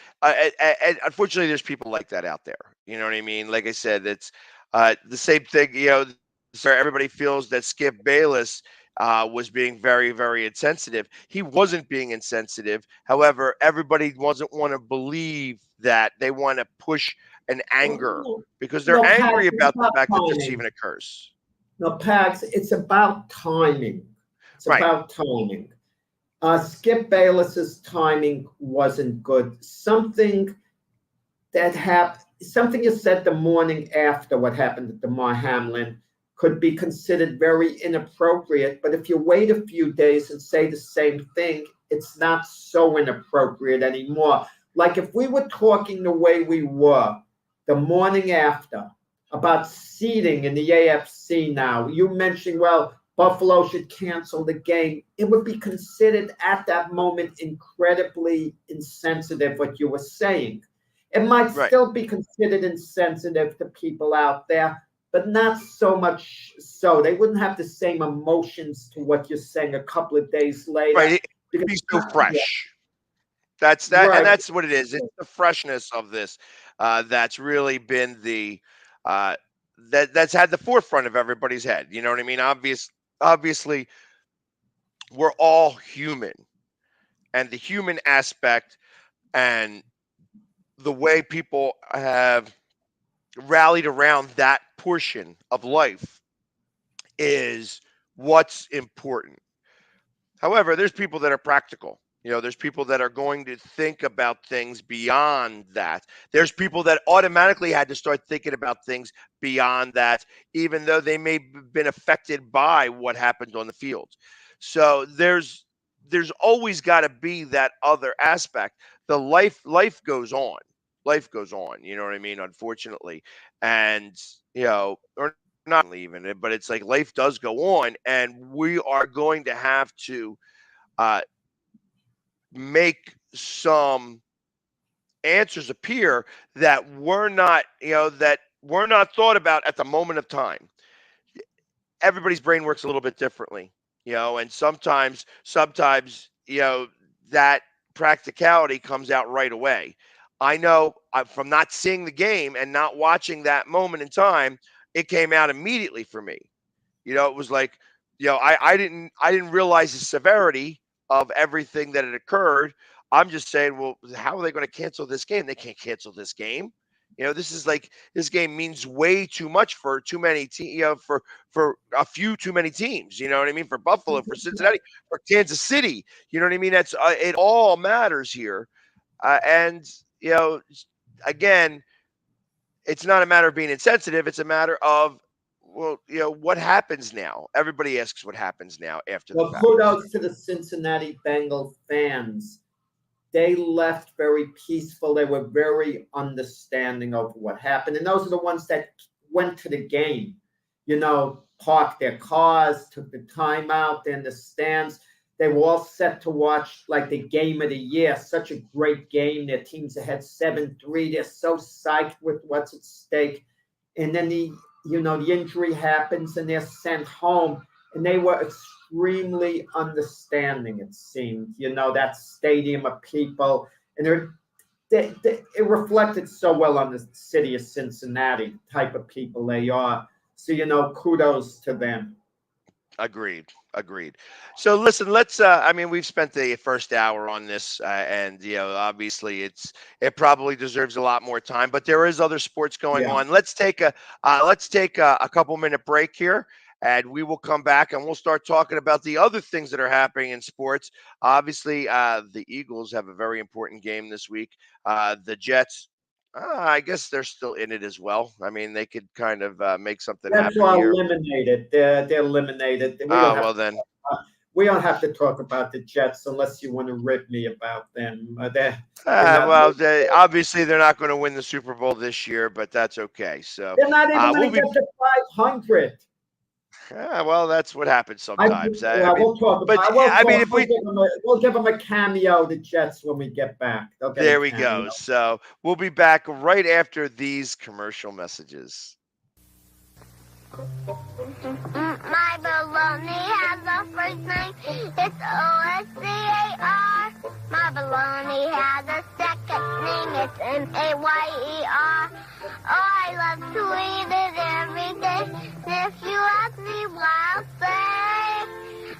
Speaker 2: unfortunately, there's people like that out there. You know what I mean? Like I said, it's the same thing. So everybody feels that Skip Bayless was being very, very insensitive. He wasn't being insensitive. However, everybody doesn't want to believe that. They want to push an anger because they're
Speaker 3: no, Pat,
Speaker 2: angry
Speaker 3: it's
Speaker 2: about the
Speaker 3: about
Speaker 2: fact that this
Speaker 3: timing.
Speaker 2: even occurs.
Speaker 3: No, Pax, it's about timing. It's
Speaker 2: Right.
Speaker 3: about timing. Skip Bayless's timing wasn't good. Something you said the morning after what happened at Damar Hamlin could be considered very inappropriate. But if you wait a few days and say the same thing, it's not so inappropriate anymore. Like if we were talking the way we were the morning after about seeding in the AFC now, you mentioned, well, Buffalo should cancel the game. It would be considered at that moment incredibly insensitive what you were saying. It might
Speaker 2: Right.
Speaker 3: still be considered insensitive to people out there, but not so much so. They wouldn't have the same emotions to what you're saying a couple of days later.
Speaker 2: Right. It would be so fresh. That's that, and that's what it is. It's the freshness of this that's really been the that's had the forefront of everybody's head. You know what I mean? Obviously, we're all human, and the human aspect and the way people have rallied around that portion of life is what's important. However, there's people that are practical. There's people that are going to think about things beyond that. There's people that automatically had to start thinking about things beyond that, even though they may have been affected by what happened on the field. So there's always got to be that other aspect. The life goes on. Life goes on. You know what I mean? Unfortunately, and or not leaving it, but it's like life does go on, and we are going to have to make some answers appear that were not, thought about at the moment of time. Everybody's brain works a little bit differently, and sometimes, that practicality comes out right away. I know from not seeing the game and not watching that moment in time, it came out immediately for me. It was like, I didn't realize the severity of everything that had occurred. I'm just saying, well, how are they going to cancel this game? They can't cancel this game. This game means way too much for too many for a few too many teams. You know what I mean? For Buffalo, for Cincinnati, for Kansas City. You know what I mean? That's it all matters here. And again, it's not a matter of being insensitive. It's a matter of, well, what happens now? Everybody asks what happens now after the
Speaker 3: Well,
Speaker 2: fact.
Speaker 3: kudos to the Cincinnati Bengals fans. They left very peaceful. They were very understanding of what happened. And those are the ones that went to the game, parked their cars, took the time out in the stands. They were all set to watch like the game of the year. Such a great game. Their teams ahead 7-3. They're so psyched with what's at stake. And then the injury happens and they're sent home. And they were extremely understanding, it seemed. That stadium of people. And it reflected so well on the city of Cincinnati, type of people they are. So, kudos to them.
Speaker 2: Agreed. So listen, let's we've spent the first hour on this, and obviously it probably deserves a lot more time, but there is other sports going on. Let's take a couple minute break here, and we will come back and we'll start talking about the other things that are happening in sports. Obviously, the Eagles have a very important game this week. The Jets, I guess they're still in it as well. I mean, they could kind of make something happen here.
Speaker 3: Eliminated. They're eliminated. We don't have to talk about the Jets unless you want to rip me about them.
Speaker 2: Obviously they're not going to win the Super Bowl this year, but that's okay. So
Speaker 3: they're not even going to get to 500.
Speaker 2: Well, that's what happens sometimes.
Speaker 3: We'll talk about we'll give them a cameo, the Jets, when we get back.
Speaker 2: There we go. So we'll be back right after these commercial messages.
Speaker 4: My baloney has a first name. It's O-S-C-A-R. My baloney has a second name. It's M-A-Y-E-R. Oh, I love to eat it every day. And if you ask me why, I'll say,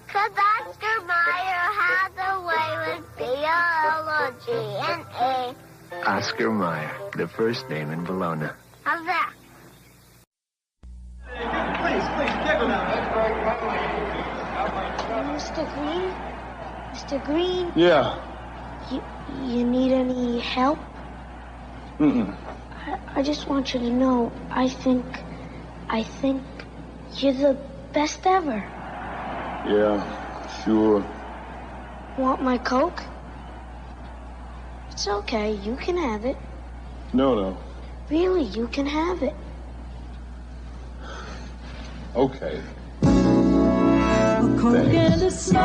Speaker 4: 'cause Oscar Mayer has a way with B-O-L-O-G-N-A.
Speaker 5: Oscar Mayer, the first name in Bologna.
Speaker 4: How's that?
Speaker 6: Please, give him out.
Speaker 4: Mr. Green? Mr. Green?
Speaker 6: Yeah.
Speaker 4: You need any help? I just want you to know, I think you're the best ever.
Speaker 6: Yeah, sure.
Speaker 4: Want my Coke? It's okay, you can have it.
Speaker 6: No.
Speaker 4: Really, you can have it.
Speaker 6: Okay.
Speaker 7: A Coke and a smile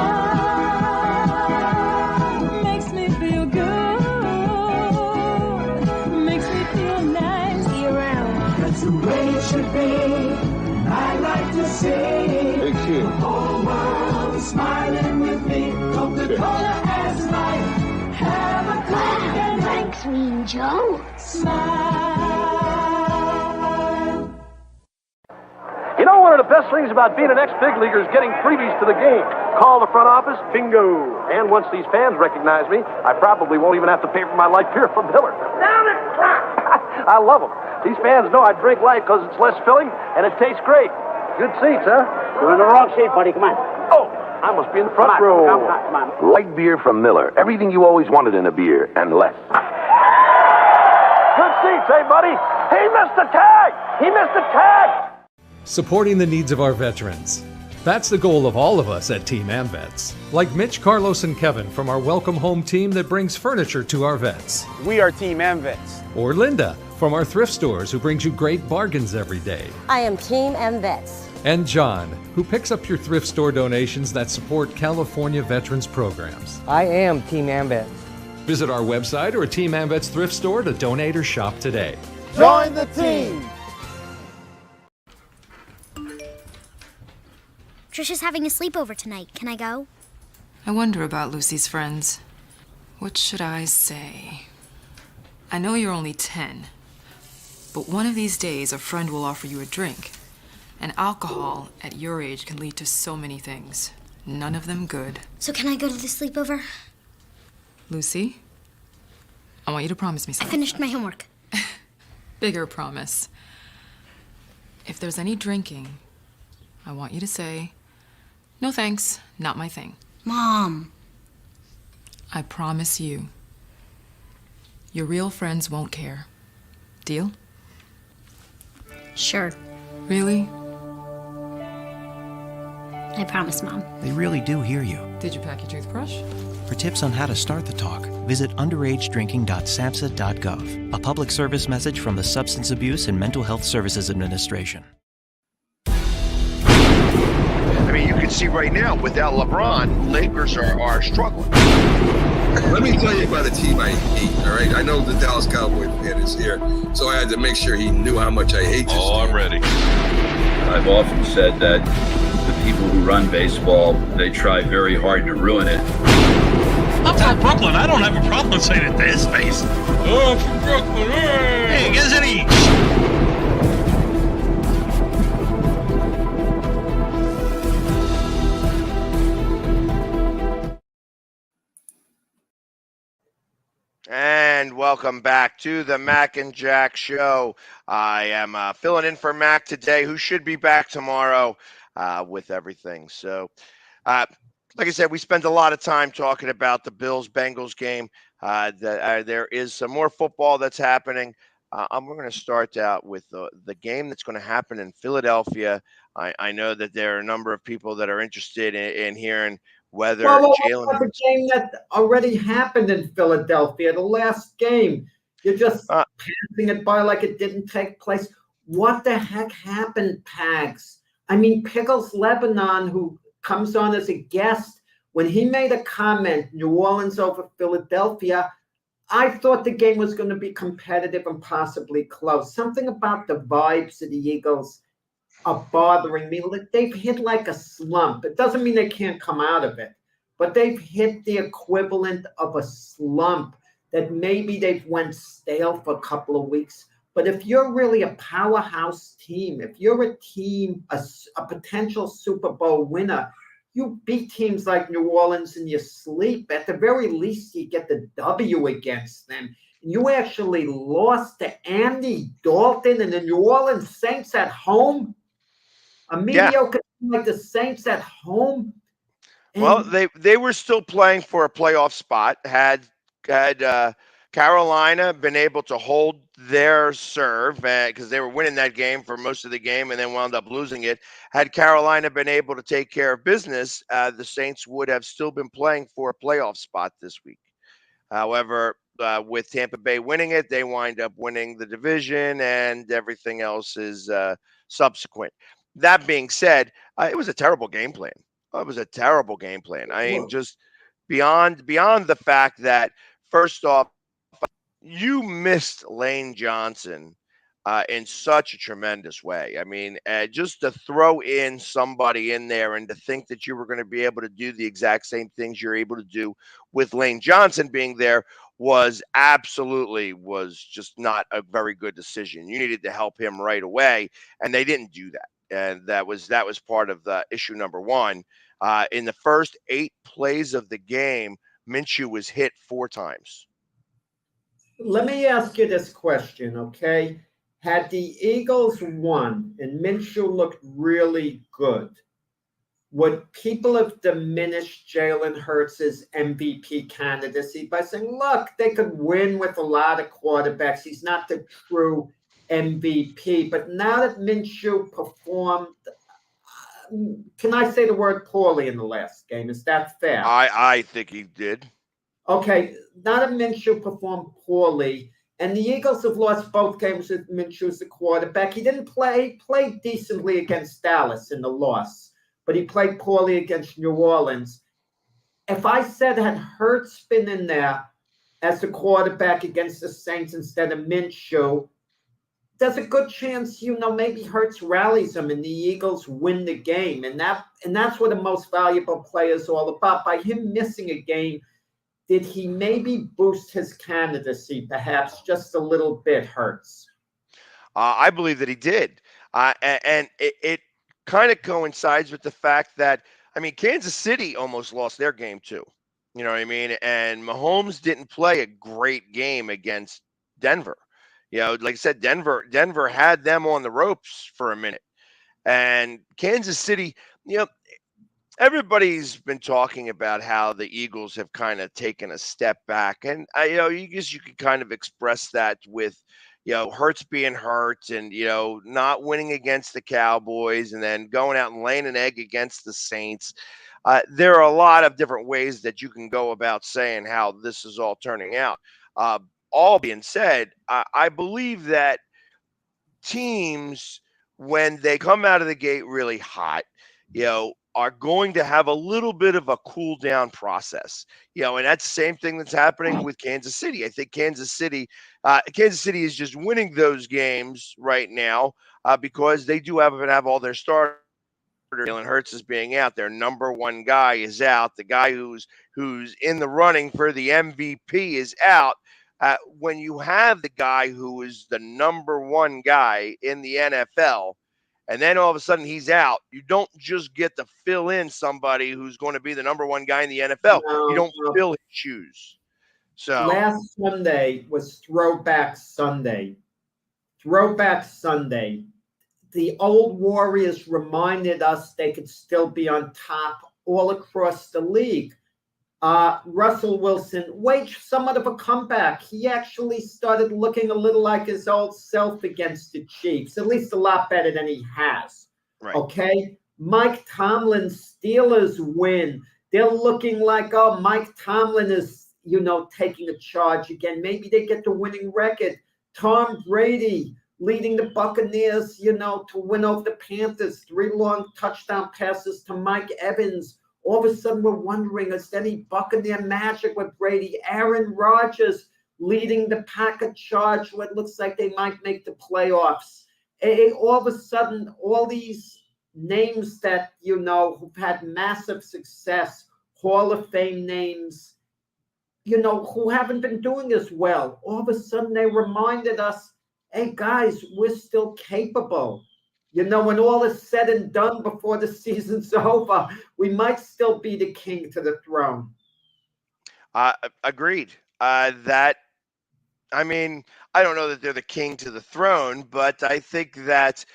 Speaker 7: makes me feel good. Makes me feel nice.
Speaker 4: Be around.
Speaker 7: That's the way it should be. I like to see
Speaker 6: Hey, kid.
Speaker 7: the whole world smiling with me. Coca-Cola and Sprite. Have a Coke and
Speaker 4: Thanks, Mean Joe.
Speaker 7: smile.
Speaker 8: You know, one of the best things about being an ex-big leaguer is getting freebies to the game. Call the front office, bingo. And once these fans recognize me, I probably won't even have to pay for my light beer from Miller. Down it! I love them. These fans know I drink light because it's less filling and it tastes great. Good seats, huh?
Speaker 9: You're in the wrong seat, buddy. Come on.
Speaker 8: Oh, I must be in the front row.
Speaker 9: Come on.
Speaker 5: Light beer from Miller. Everything you always wanted in a beer, and less.
Speaker 8: Good seats, hey, buddy? He missed the tag! He missed the tag!
Speaker 10: Supporting the needs of our veterans. That's the goal of all of us at Team AmVets. Like Mitch, Carlos, and Kevin from our Welcome Home team that brings furniture to our vets.
Speaker 9: We are Team AmVets.
Speaker 10: Or Linda from our thrift stores who brings you great bargains every day.
Speaker 11: I am Team AmVets.
Speaker 10: And John, who picks up your thrift store donations that support California veterans programs.
Speaker 9: I am Team AmVets.
Speaker 10: Visit our website or a Team AmVets thrift store to donate or shop today.
Speaker 9: Join the team!
Speaker 4: Trisha's having a sleepover tonight. Can I go?
Speaker 12: I wonder about Lucy's friends. What should I say? I know you're only 10, but one of these days a friend will offer you a drink. And alcohol at your age can lead to so many things. None of them good.
Speaker 4: So can I go to the sleepover?
Speaker 12: Lucy, I want you to promise me
Speaker 4: I
Speaker 12: something.
Speaker 4: finished my homework.
Speaker 12: Bigger promise. If there's any drinking, I want you to say, "No thanks, not my thing."
Speaker 4: Mom.
Speaker 12: I promise you. Your real friends won't care. Deal?
Speaker 4: Sure.
Speaker 12: Really?
Speaker 4: I promise, Mom.
Speaker 13: They really do hear you.
Speaker 12: Did you pack your toothbrush?
Speaker 13: For tips on how to start the talk, visit underagedrinking.samhsa.gov, a public service message from the Substance Abuse and Mental Health Services Administration.
Speaker 2: I mean, you can see right now, without LeBron, Lakers are struggling.
Speaker 1: Let me tell you about a team I hate, all right? I know the Dallas Cowboys fan is here, so I had to make sure he knew how much I hate this team.
Speaker 14: I'm ready. I've often said that the people who run baseball, they try very hard to ruin it.
Speaker 15: I'm from Brooklyn. I don't have a problem saying it to his face. Oh, I'm from Brooklyn. Hey, get any...
Speaker 2: welcome back to the Mac and Jack Show. I am filling in for Mac today, who should be back tomorrow with everything. So, like I said, we spent a lot of time talking about the Bills-Bengals game. There is some more football that's happening. We're going to start out with the game that's going to happen in Philadelphia. I know that there are a number of people that are interested in hearing whether Jalen.
Speaker 3: The game that already happened in Philadelphia, the last game. You're just passing it by like it didn't take place. What the heck happened, Pags? I mean, Pickles Lebanon, who comes on as a guest, when he made a comment, New Orleans over Philadelphia, I thought the game was going to be competitive and possibly close. Something about the vibes of the Eagles are bothering me. They've hit like a slump. It doesn't mean they can't come out of it, but they've hit the equivalent of a slump that maybe they've went stale for a couple of weeks. But if you're really a powerhouse team, if you're a team, a potential Super Bowl winner, you beat teams like New Orleans in your sleep. At the very least, you get the W against them. You actually lost to Andy Dalton and the New Orleans Saints at home. A mediocre team like the Saints at home.
Speaker 2: Well, they were still playing for a playoff spot. Had Carolina been able to hold their serve because they were winning that game for most of the game and then wound up losing it. Had Carolina been able to take care of business, the Saints would have still been playing for a playoff spot this week. However, with Tampa Bay winning it, they wind up winning the division and everything else is subsequent. That being said, it was a terrible game plan. It was a terrible game plan. I mean, just beyond the fact that, first off, you missed Lane Johnson in such a tremendous way. I mean, just to throw in somebody in there and to think that you were going to be able to do the exact same things you're able to do with Lane Johnson being there was just not a very good decision. You needed to help him right away, and they didn't do that. And that was part of the issue number one. In the first 8 plays of the game, Minshew was hit 4 times.
Speaker 3: Let me ask you this question, okay? Had the Eagles won and Minshew looked really good, would people have diminished Jalen Hurts' MVP candidacy by saying, look, they could win with a lot of quarterbacks. He's not the true MVP. But now that Minshew performed, can I say the word poorly in the last game? Is that fair?
Speaker 2: I think he did.
Speaker 3: Okay, now that Minshew performed poorly, and the Eagles have lost both games with Minshew as the quarterback. He didn't play. He played decently against Dallas in the loss, but he played poorly against New Orleans. If I said had Hurts been in there as the quarterback against the Saints instead of Minshew, there's a good chance, maybe Hurts rallies them and the Eagles win the game. And that's what the most valuable player is all about. By him missing a game, did he maybe boost his candidacy, perhaps just a little bit, Hurts?
Speaker 2: I believe that he did. And it kind of coincides with the fact that, Kansas City almost lost their game too. You know what I mean? And Mahomes didn't play a great game against Denver. Like I said, Denver had them on the ropes for a minute. And Kansas City, everybody's been talking about how the Eagles have kind of taken a step back. And, you could kind of express that with, Hurts being hurt and, not winning against the Cowboys and then going out and laying an egg against the Saints. There are a lot of different ways that you can go about saying how this is all turning out. All being said, I believe that teams, when they come out of the gate really hot, are going to have a little bit of a cool down process, and that's the same thing that's happening with Kansas City. I think Kansas City is just winning those games right now because they do have all their starters. Jalen Hurts is being out. Their number one guy is out. The guy who's in the running for the MVP is out. When you have the guy who is the number one guy in the NFL, and then all of a sudden he's out, you don't just get to fill in somebody who's going to be the number one guy in the NFL. You don't fill his shoes. So
Speaker 3: last Sunday was Throwback Sunday. Throwback Sunday. The old Warriors reminded us they could still be on top all across the league. Russell Wilson waged somewhat of a comeback. He actually started looking a little like his old self against the Chiefs, at least a lot better than he has.
Speaker 2: Right.
Speaker 3: Okay? Mike Tomlin's Steelers win. They're looking like, oh, Mike Tomlin is, taking a charge again. Maybe they get the winning record. Tom Brady leading the Buccaneers, to win over the Panthers. 3 long touchdown passes to Mike Evans. All of a sudden, we're wondering, is there any Buccaneer magic with Brady? Aaron Rodgers leading the Packer charge when it looks like they might make the playoffs. All of a sudden, all these names that, who've had massive success, Hall of Fame names, who haven't been doing as well. All of a sudden, they reminded us, hey, guys, we're still capable. When all is said and done before the season's over, we might still be the king to the throne.
Speaker 2: Agreed. I don't know that they're the king to the throne, but I think that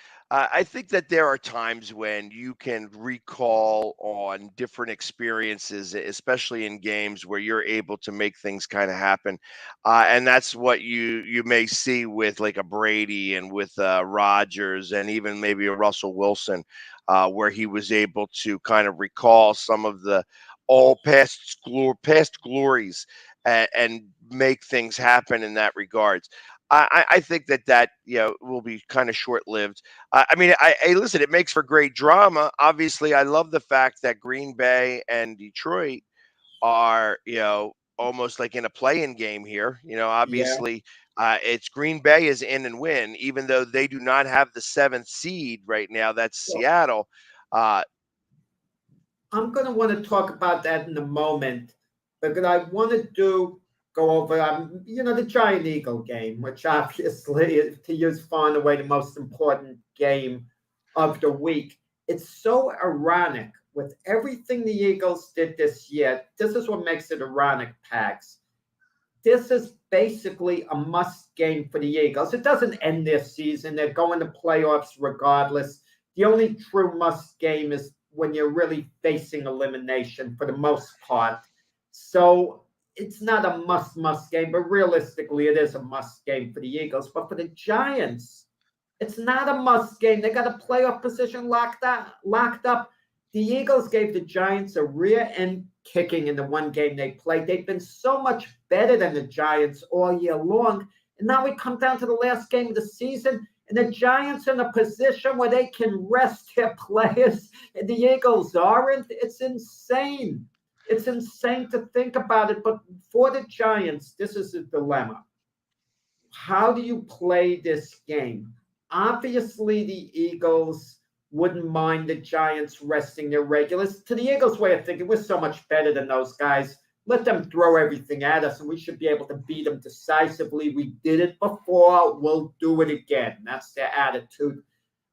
Speaker 2: there are times when you can recall on different experiences, especially in games where you're able to make things kind of happen. And that's what you may see with like a Brady and with Rodgers and even maybe a Russell Wilson, where he was able to kind of recall some of the all past glories and make things happen in that regards. I think that will be kind of short-lived. Listen, it makes for great drama. Obviously, I love the fact that Green Bay and Detroit are, almost like in a play-in game here. Obviously, it's Green Bay is in and win, even though they do not have the 7th seed right now. That's Seattle.
Speaker 3: I'm going to want to talk about that in a moment, but I want to go over, the Giant Eagle game, which obviously is, to use far and away, the most important game of the week. It's so ironic with everything the Eagles did this year. This is what makes it ironic, Pags. This is basically a must game for the Eagles. It doesn't end their season. They're going to playoffs regardless. The only true must game is when you're really facing elimination for the most part. So it's not a must game, but realistically, it is a must game for the Eagles. But for the Giants, it's not a must game. They got a playoff position locked up. The Eagles gave the Giants a rear end kicking in the one game they played. They've been so much better than the Giants all year long. And now we come down to the last game of the season, and the Giants in a position where they can rest their players, and the Eagles aren't. It's insane. It's insane to think about it, but for the Giants, this is a dilemma. How do you play this game? Obviously, the Eagles wouldn't mind the Giants resting their regulars. To the Eagles' way of thinking, we're so much better than those guys. Let them throw everything at us, and we should be able to beat them decisively. We did it before. We'll do it again. That's their attitude.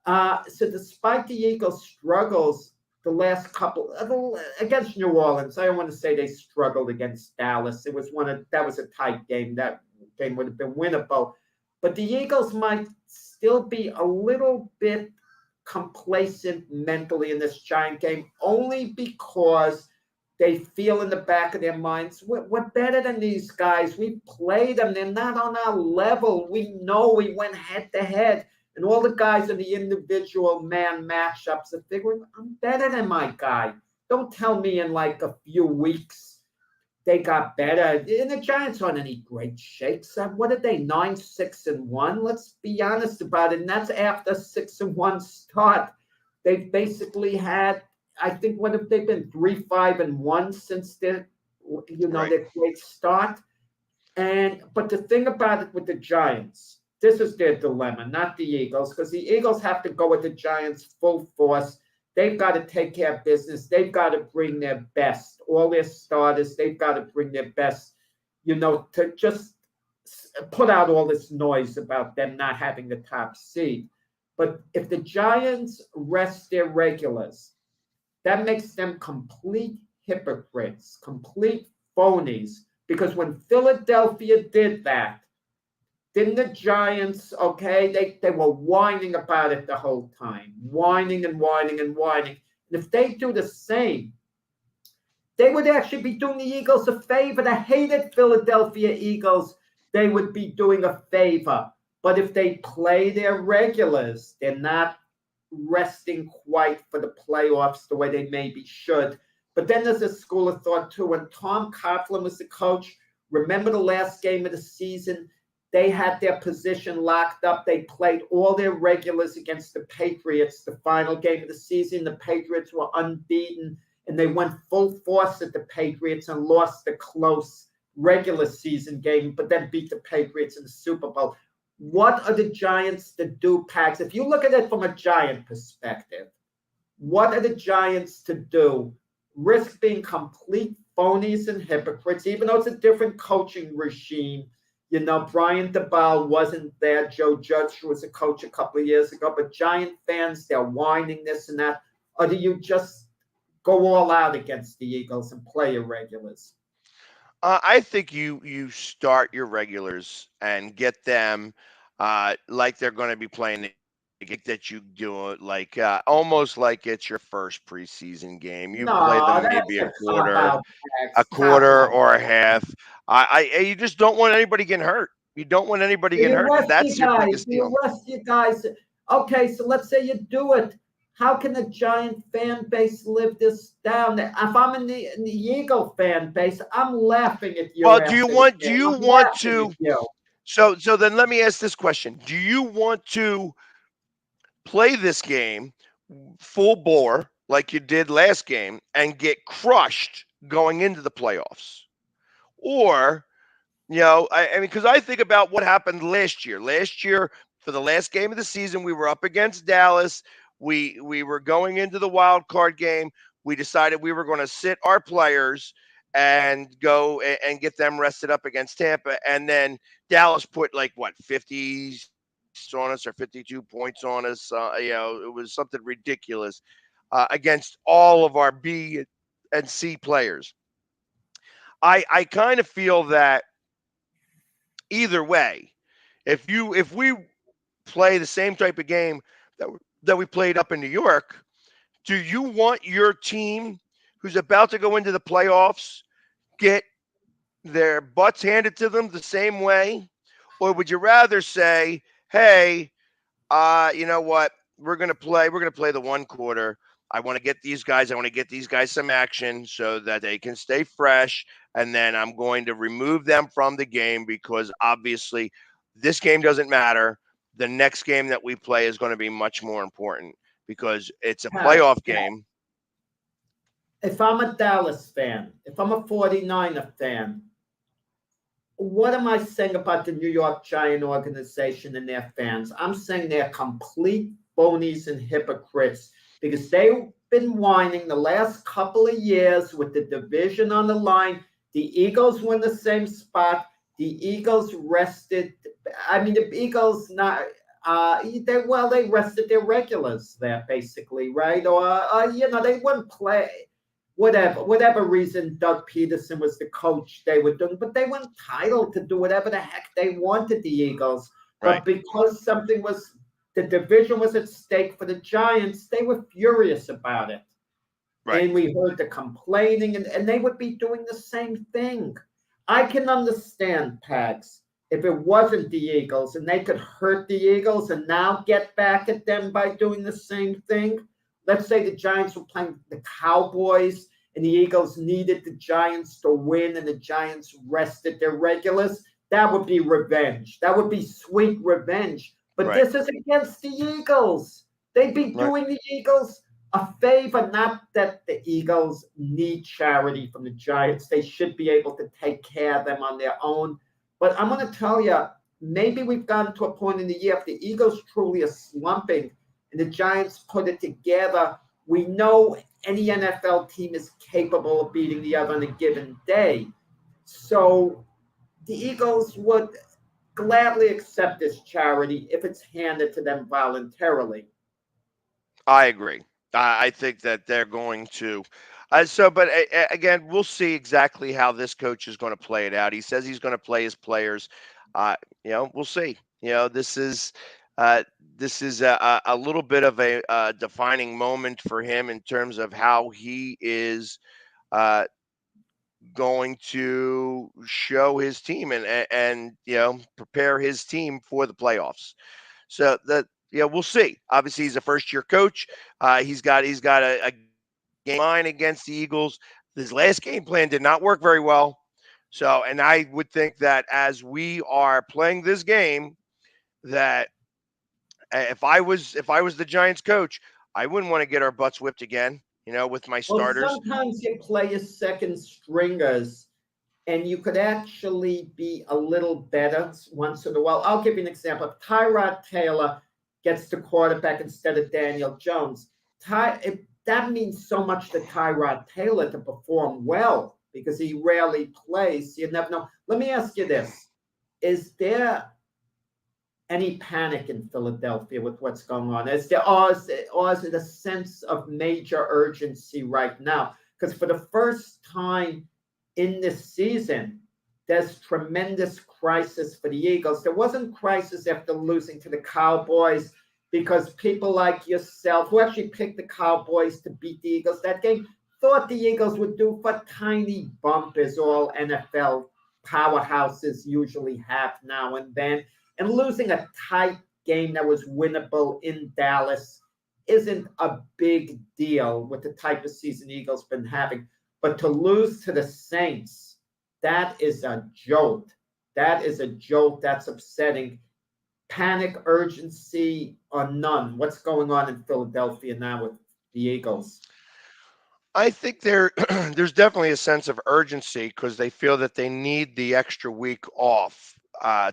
Speaker 3: So despite the Eagles' struggles, the last couple against New Orleans, I don't want to say they struggled against Dallas. That was a tight game. That game would have been winnable. But the Eagles might still be a little bit complacent mentally in this Giant game, only because they feel in the back of their minds, we're better than these guys. We played them. They're not on our level. We know we went head to head. And all the guys in the individual man matchups are figuring, I'm better than my guy. Don't tell me in like a few weeks they got better. And the Giants aren't any great shakes. What are they, 9-6-1? Let's be honest about it. And that's after 6-1 start. They've basically had, I think, what have they been, 3-5-1 since their great start. But the thing about it with the Giants, this is their dilemma, not the Eagles, because the Eagles have to go with the Giants full force. They've got to take care of business. They've got to bring their best. All their starters, they've got to bring their best, to just put out all this noise about them not having the top seed. But if the Giants rest their regulars, that makes them complete hypocrites, complete phonies, Because when Philadelphia did that, didn't the Giants, okay, they were whining about it the whole time, whining and whining and whining. And if they do the same, they would actually be doing the Eagles a favor. The hated Philadelphia Eagles, they would be doing a favor. But if they play their regulars, they're not resting quite for the playoffs the way they maybe should. But then there's a school of thought, too. When Tom Coughlin was the coach, remember the last game of the season? They had their position locked up. They played all their regulars against the Patriots. The final game of the season, the Patriots were unbeaten, and they went full force at the Patriots and lost the close regular season game, but then beat the Patriots in the Super Bowl. What are the Giants to do, Pags? If you look at it from a Giant perspective, what are the Giants to do? Risk being complete phonies and hypocrites, even though it's a different coaching regime. You know, Brian DeBoer wasn't there. Joe Judge was a coach a couple of years ago. But Giant fans, they're whining this and that. Or do you just go all out against the Eagles and play your regulars?
Speaker 2: I think you start your regulars and get them like they're going to be playing the game that you do it like almost like it's your first preseason game. You play them maybe a quarter or a half. You just don't want anybody getting hurt. You don't want anybody getting hurt. That's your biggest deal.
Speaker 3: You rest you guys. Okay, so let's say you do it. How can the Giant fan base live this down? If I'm in the Eagle fan base, I'm laughing at you.
Speaker 2: Well, do you want to? So then let me ask this question: do you want to play this game full bore like you did last game and get crushed going into the playoffs? Or, I mean, because I think about what happened last year. Last year, for the last game of the season, we were up against Dallas. We were going into the wild card game. We decided we were going to sit our players and go and get them rested up against Tampa. And then Dallas put 50 on us or 52 points on us. It was something ridiculous against all of our B and C players. I kind of feel that either way, if we play the same type of game that we played up in New York, do you want your team who's about to go into the playoffs get their butts handed to them the same way? Or would you rather say, hey, you know what? We're going to play the one quarter. I want to get these guys some action so that they can stay fresh. And then I'm going to remove them from the game because obviously this game doesn't matter. The next game that we play is going to be much more important because it's a playoff game.
Speaker 3: If I'm a Dallas fan, if I'm a 49er fan, what am I saying about the New York Giant organization and their fans? I'm saying they're complete phonies and hypocrites because they've been whining the last couple of years with the division on the line. The Eagles were in the same spot. The Eagles rested. I mean, the Eagles they rested their regulars there, basically, right? Or they wouldn't play. Whatever reason Doug Peterson was the coach, they were doing, but they weren't entitled to do whatever the heck they wanted, the Eagles.
Speaker 2: Right.
Speaker 3: But because the division was at stake for the Giants, they were furious about it. Right. And we heard the complaining, and they would be doing the same thing. I can understand, Pags, if it wasn't the Eagles and they could hurt the Eagles and now get back at them by doing the same thing. Let's say the Giants were playing the Cowboys and the Eagles needed the Giants to win and the Giants rested their regulars. That would be revenge. That would be sweet revenge. But This is against the Eagles. They'd be doing the Eagles a favor, not that the Eagles need charity from the Giants. They should be able to take care of them on their own. But I'm going to tell you, maybe we've gotten to a point in the year if the Eagles truly are slumping and the Giants put it together, we know any NFL team is capable of beating the other on a given day. So the Eagles would gladly accept this charity if it's handed to them voluntarily.
Speaker 2: I agree. I think that they're going to. Again, we'll see exactly how this coach is going to play it out. He says he's going to play his players. We'll see. This is a little bit of a defining moment for him in terms of how he is going to show his team and prepare his team for the playoffs. So we'll see. Obviously, he's a first-year coach. He's got a game line against the Eagles. His last game plan did not work very well. So, and I would think that as we are playing this game, that if I was the Giants coach, I wouldn't want to get our butts whipped again, with my starters.
Speaker 3: Well, sometimes you play as second stringers, and you could actually be a little better once in a while. I'll give you an example. If Tyrod Taylor gets the quarterback instead of Daniel Jones, that means so much to Tyrod Taylor to perform well because he rarely plays. You never know. Let me ask you this. Is there any panic in Philadelphia with what's going on? Or is it a sense of major urgency right now? Because for the first time in this season, there's tremendous crisis for the Eagles. There wasn't crisis after losing to the Cowboys because people like yourself, who actually picked the Cowboys to beat the Eagles that game, thought the Eagles would do for tiny bump, as all NFL powerhouses usually have now and then. And losing a tight game that was winnable in Dallas isn't a big deal with the type of season Eagles been having. But to lose to the Saints, that is a jolt. That is a jolt. That's upsetting. Panic, urgency, or none? What's going on in Philadelphia now with the Eagles?
Speaker 2: I think there's definitely a sense of urgency because they feel that they need the extra week off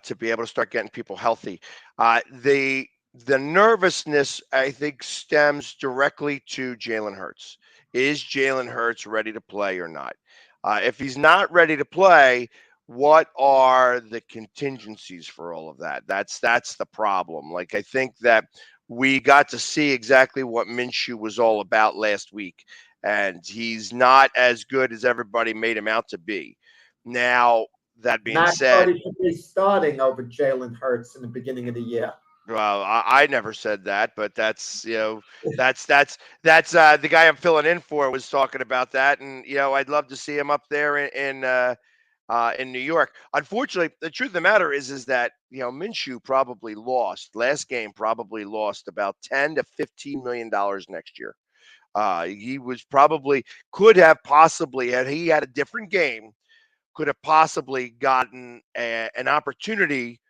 Speaker 2: to be able to start getting people healthy. The nervousness, I think, stems directly to Jalen Hurts. Is Jalen Hurts ready to play or not? If he's not ready to play, what are the contingencies for all of that? That's the problem. Like, I think that we got to see exactly what Minshew was all about last week, and he's not as good as everybody made him out to be. Now, that being said,
Speaker 3: he should be starting over Jalen Hurts in the beginning of the year.
Speaker 2: Well, I never said that, but that's that's the guy I'm filling in for was talking about that, and I'd love to see him up there in New York. Unfortunately, the truth of the matter is that Minshew probably lost last game, probably lost about $10 to $15 million next year. He was could have possibly, had he had a different game, could have possibly gotten an opportunity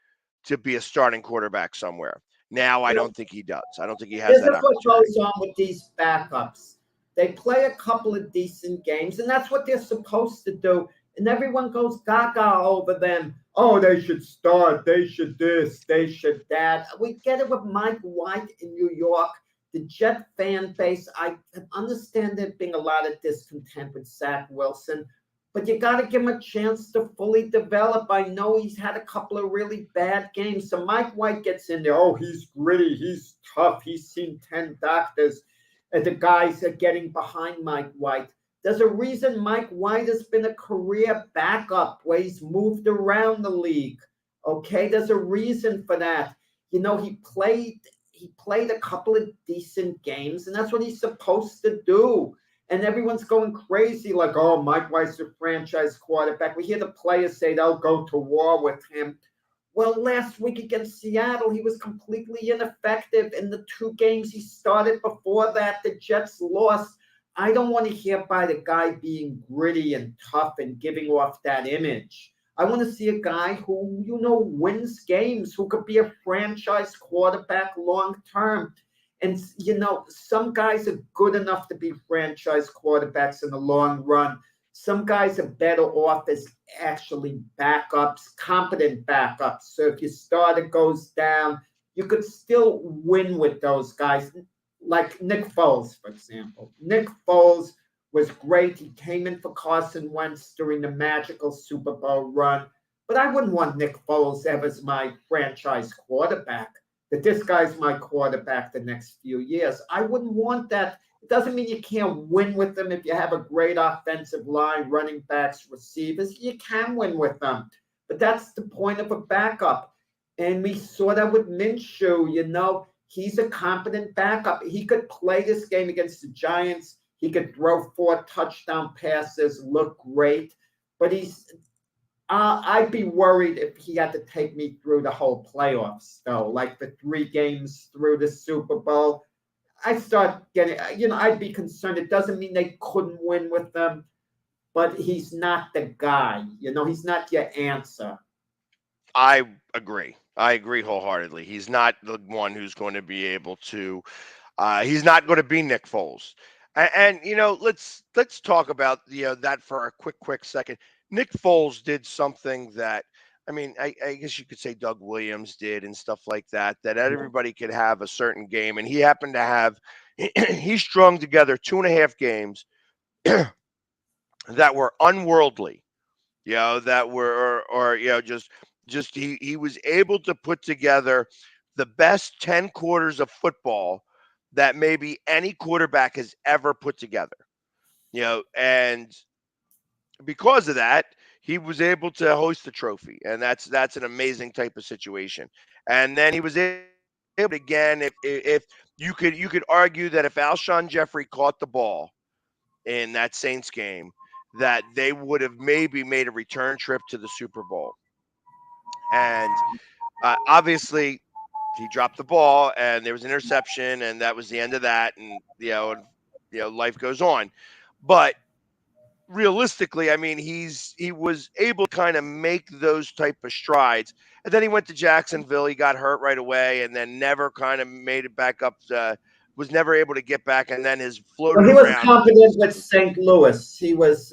Speaker 2: to be a starting quarterback somewhere. Now, I don't think he does. I don't think he has that opportunity.
Speaker 3: What goes on with these backups. They play a couple of decent games, and that's what they're supposed to do. And everyone goes gaga over them. Oh, they should start. They should this. They should that. We get it with Mike White in New York. The Jet fan base, I understand there being a lot of discontent with Zach Wilson, but you got to give him a chance to fully develop. I know he's had a couple of really bad games. So Mike White gets in there. Oh, he's gritty. He's tough. He's seen 10 doctors. And the guys are getting behind Mike White. There's a reason Mike White has been a career backup where he's moved around the league. Okay, there's a reason for that. He played a couple of decent games, and that's what he's supposed to do. And everyone's going crazy like, oh, Mike White's a franchise quarterback. We hear the players say they'll go to war with him. Well, last week against Seattle, he was completely ineffective. In the 2 games he started before that, the Jets lost. I don't want to hear by the guy being gritty and tough and giving off that image. I want to see a guy who, wins games, who could be a franchise quarterback long term. And, some guys are good enough to be franchise quarterbacks in the long run. Some guys are better off as actually backups, competent backups. So if your starter goes down, you could still win with those guys. Like Nick Foles, for example. Nick Foles was great. He came in for Carson Wentz during the magical Super Bowl run. But I wouldn't want Nick Foles ever as my franchise quarterback. That this guy's my quarterback the next few years. I wouldn't want that It doesn't mean you can't win with them if you have a great offensive line, running backs, receivers. You can win with them. But that's the point of a backup. And we saw that with Minshew. He's a competent backup. He could play this game against the Giants. He could throw 4 touchdown passes, look great. But I'd be worried if he had to take me through the whole playoffs, though, like the 3 games through the Super Bowl. I start getting, I'd be concerned. It doesn't mean they couldn't win with them, but he's not the guy. He's not your answer.
Speaker 2: I agree. I agree wholeheartedly. He's not the one who's going to be able to. He's not going to be Nick Foles. And let's talk about that for a quick second. Nick Foles did something that, I guess you could say Doug Williams did and stuff like that. That everybody could have a certain game, and he happened to have. He strung together 2.5 games that were unworldly. That were or just he was able to put together the best 10 quarters of football that maybe any quarterback has ever put together. And because of that, he was able to hoist the trophy, and that's an amazing type of situation. And then he was able to, again, if you could argue that if Alshon Jeffrey caught the ball in that Saints game, that they would have maybe made a return trip to the Super Bowl. And obviously, he dropped the ball, and there was an interception, and that was the end of that. And life goes on. But realistically, he was able to kind of make those type of strides. And then he went to Jacksonville. He got hurt right away, and then never kind of made it back up. Was never able to get back, and then his floating
Speaker 3: he was
Speaker 2: around.
Speaker 3: competent with St. Louis. He was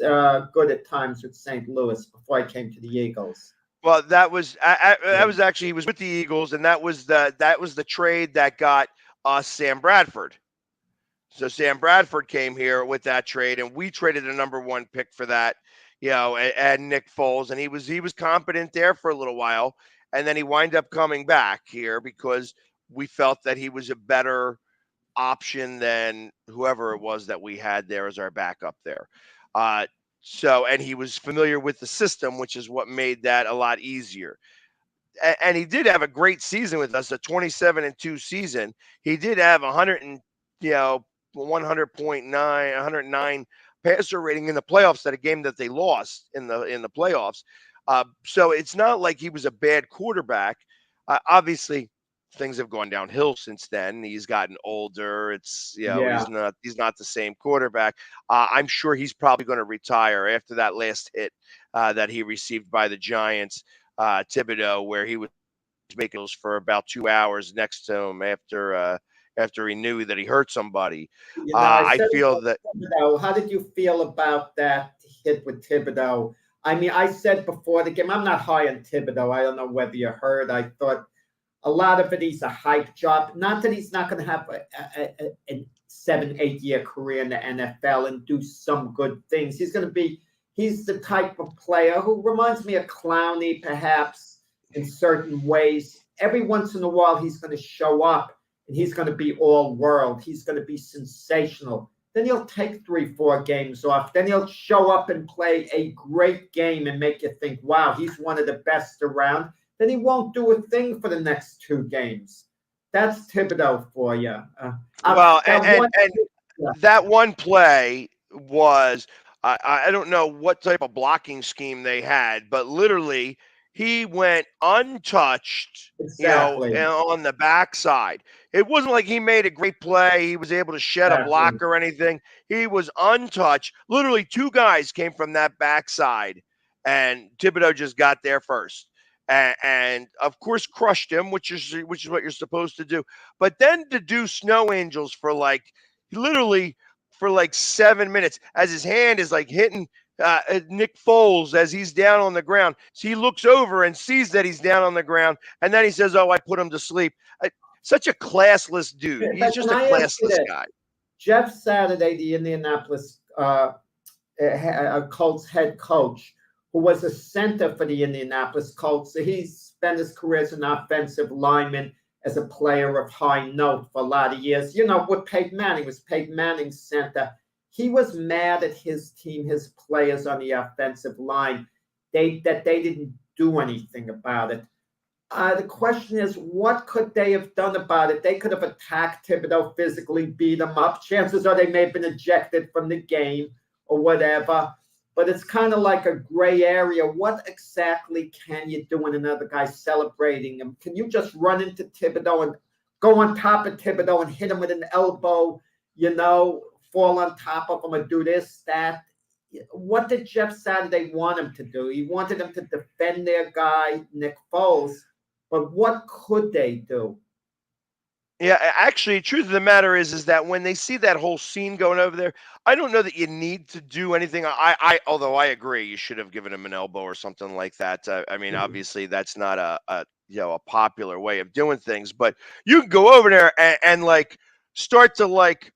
Speaker 3: good at times with St. Louis before he came to the Eagles.
Speaker 2: Well, that was actually, he was with the Eagles, and that was the trade that got us Sam Bradford. So Sam Bradford came here with that trade, and we traded a number 1 pick for that, and Nick Foles, and he was competent there for a little while, and then he wound up coming back here because we felt that he was a better option than whoever it was that we had there as our backup there. And he was familiar with the system, which is what made that a lot easier. And he did have a great season with us, a 27-2 season. He did have 109 passer rating in the playoffs, at a game that they lost in the playoffs. So it's not like he was a bad quarterback. Obviously, things have gone downhill since then. He's gotten older. It's he's not the same quarterback. I'm sure he's probably going to retire after that last hit that he received by the Giants, Thibodeau, where he was making those for about 2 hours next to him after he knew that he hurt somebody. I feel that.
Speaker 3: Thibodeau, how did you feel about that hit with Thibodeau? I said before the game, I'm not high on Thibodeau. I don't know whether you heard. I thought a lot of it, he's a hype job. Not that he's not going to have a 7-8 year career in the NFL and do some good things. He's the type of player who reminds me of Clowney, perhaps, in certain ways. Every once in a while, he's going to show up, and he's going to be all world. He's going to be sensational. Then he'll take 3-4 games off. Then he'll show up and play a great game and make you think, wow, he's one of the best around. Then he won't do a thing for the next 2 games. That's Thibodeau for you.
Speaker 2: That one play was, I don't know what type of blocking scheme they had, but literally he went untouched, on the backside. It wasn't like he made a great play. He was able to shed a block or anything. He was untouched. Literally 2 guys came from that backside, and Thibodeau just got there first. And of course crushed him, which is what you're supposed to do. But then to do snow angels for literally 7 minutes, as his hand is hitting Nick Foles as he's down on the ground. So he looks over and sees that he's down on the ground, and then he says, "Oh, I put him to sleep." Such a classless dude. He's just a classless guy.
Speaker 3: Jeff Saturday, the Indianapolis Colts head coach, who was a center for the Indianapolis Colts. So he spent his career as an offensive lineman as a player of high note for a lot of years. You know, with Peyton Manning, was Peyton Manning's center. He was mad at his team, his players on the offensive line, that they didn't do anything about it. The question is, what could they have done about it? They could have attacked Thibodeau, physically beat him up. Chances are they may have been ejected from the game or whatever. But it's kind of like a gray area. What exactly can you do when another guy's celebrating him? Can you just run into Thibodeau and go on top of Thibodeau and hit him with an elbow, you know, fall on top of him and do this, that? What did Jeff Saturday want him to do? He wanted him to defend their guy, Nick Foles. But what could they do?
Speaker 2: Yeah, actually, truth of the matter is that when they see that whole scene going over there, I don't know that you need to do anything. Although I agree, you should have given him an elbow or something like that. I mean, obviously, that's not a popular way of doing things. But you can go over there and like start to like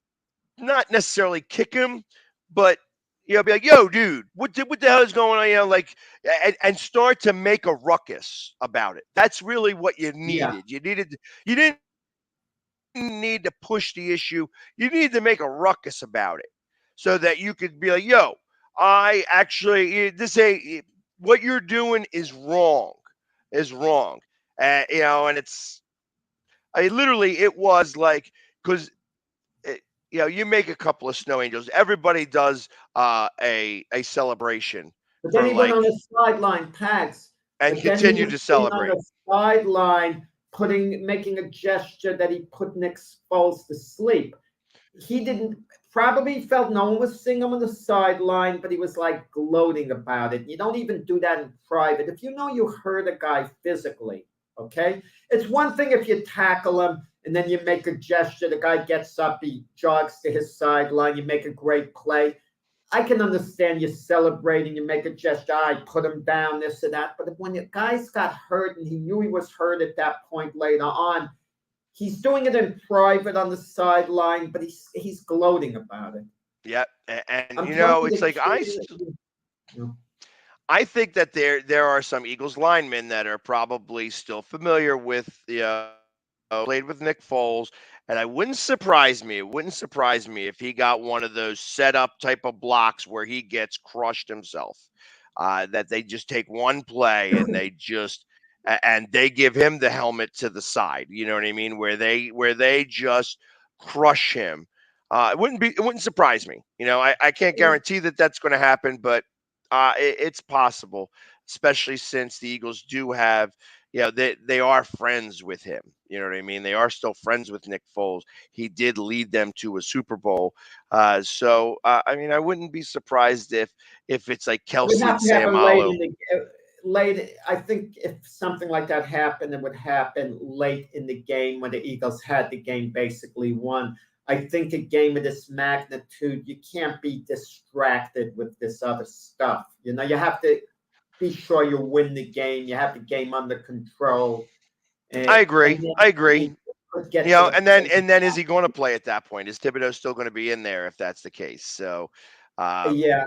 Speaker 2: not necessarily kick him, but be like, yo, dude, what the hell is going on? You know, like, and start to make a ruckus about it. That's really what you needed. Yeah. You didn't need to push the issue. You need to make a ruckus about it so that you could be like, yo, I actually, what you're doing is wrong. You know, and it was like, because you make a couple of snow angels. Everybody does a celebration.
Speaker 3: But then he went on the sideline, Pags,
Speaker 2: and continued to celebrate.
Speaker 3: On the sideline, making a gesture that he put Nick Foles to sleep. He probably felt no one was seeing him on the sideline, but he was like gloating about it. You don't even do that in private. If you know you hurt a guy physically, okay? It's one thing if you tackle him and then you make a gesture, the guy gets up, he jogs to his sideline, you make a great play. I can understand you celebrating, you make a gesture, I put him down, this and that. But when the guys got hurt and he knew he was hurt at that point later on, he's doing it in private on the sideline, but he's gloating about it.
Speaker 2: Yeah, and it's like I think that there are some Eagles linemen that are probably still familiar with played with Nick Foles, and it wouldn't surprise me if he got one of those setup type of blocks where he gets crushed himself. That they just take one play and they give him the helmet to the side. You know what I mean? Where they just crush him. It wouldn't surprise me. You know, I can't guarantee that that's going to happen, but it's possible, especially since the Eagles do have. They are friends with him. You know what I mean? They are still friends with Nick Foles. He did lead them to a Super Bowl. So I mean, I wouldn't be surprised if it's like Kelsey and Sam-Alo.
Speaker 3: Late, I think if something like that happened, it would happen late in the game when the Eagles had the game basically won. I think a game of this magnitude, you can't be distracted with this other stuff. You know, you have to be sure you win the game. You have the game under control.
Speaker 2: I agree. You know, and then is he going to play at that point? Is Thibodeau still going to be in there if that's the case? So,
Speaker 3: yeah.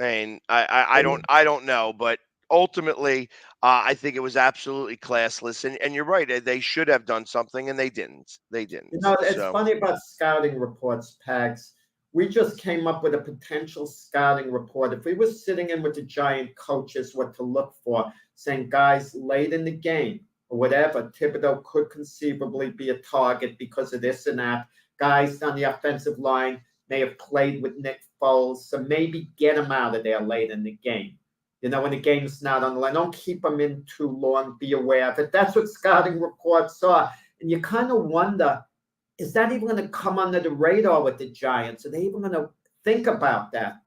Speaker 2: I mean, I don't know, but ultimately, I think it was absolutely classless. And you're right. They should have done something, and they didn't. You know,
Speaker 3: it's funny about scouting reports, Pags. We just came up with a potential scouting report. If we were sitting in with the Giant coaches, what to look for, saying, guys, late in the game or whatever, Thibodeau could conceivably be a target because of this and that. Guys on the offensive line may have played with Nick Foles, so maybe get him out of there late in the game. You know, when the game's not on the line, don't keep him in too long. Be aware of it. That's what scouting reports are. And you kind of wonder, is that even going to come under the radar with the Giants? Are they even going to think about that?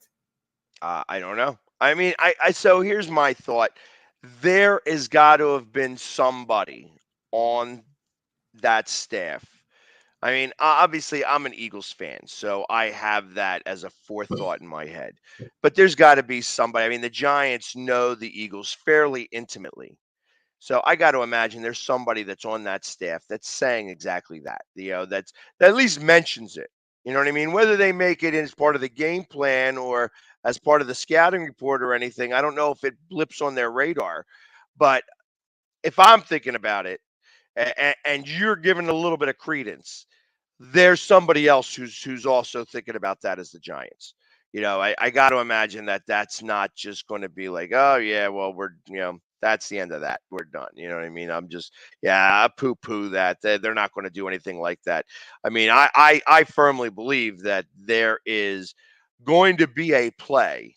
Speaker 2: I don't know. I mean, so here's my thought. There has got to have been somebody on that staff. I mean, obviously, I'm an Eagles fan, so I have that as a forethought in my head. But there's got to be somebody. I mean, the Giants know the Eagles fairly intimately. So I got to imagine there's somebody that's on that staff that's saying exactly that. You know, that at least mentions it. You know what I mean? Whether they make it as part of the game plan or as part of the scouting report or anything, I don't know if it blips on their radar. But if I'm thinking about it, and you're giving a little bit of credence, there's somebody else who's also thinking about that as the Giants. I got to imagine that that's not just going to be like, oh yeah, well that's the end of that. We're done. You know what I mean? I poo-poo that. They're not going to do anything like that. I mean, I firmly believe that there is going to be a play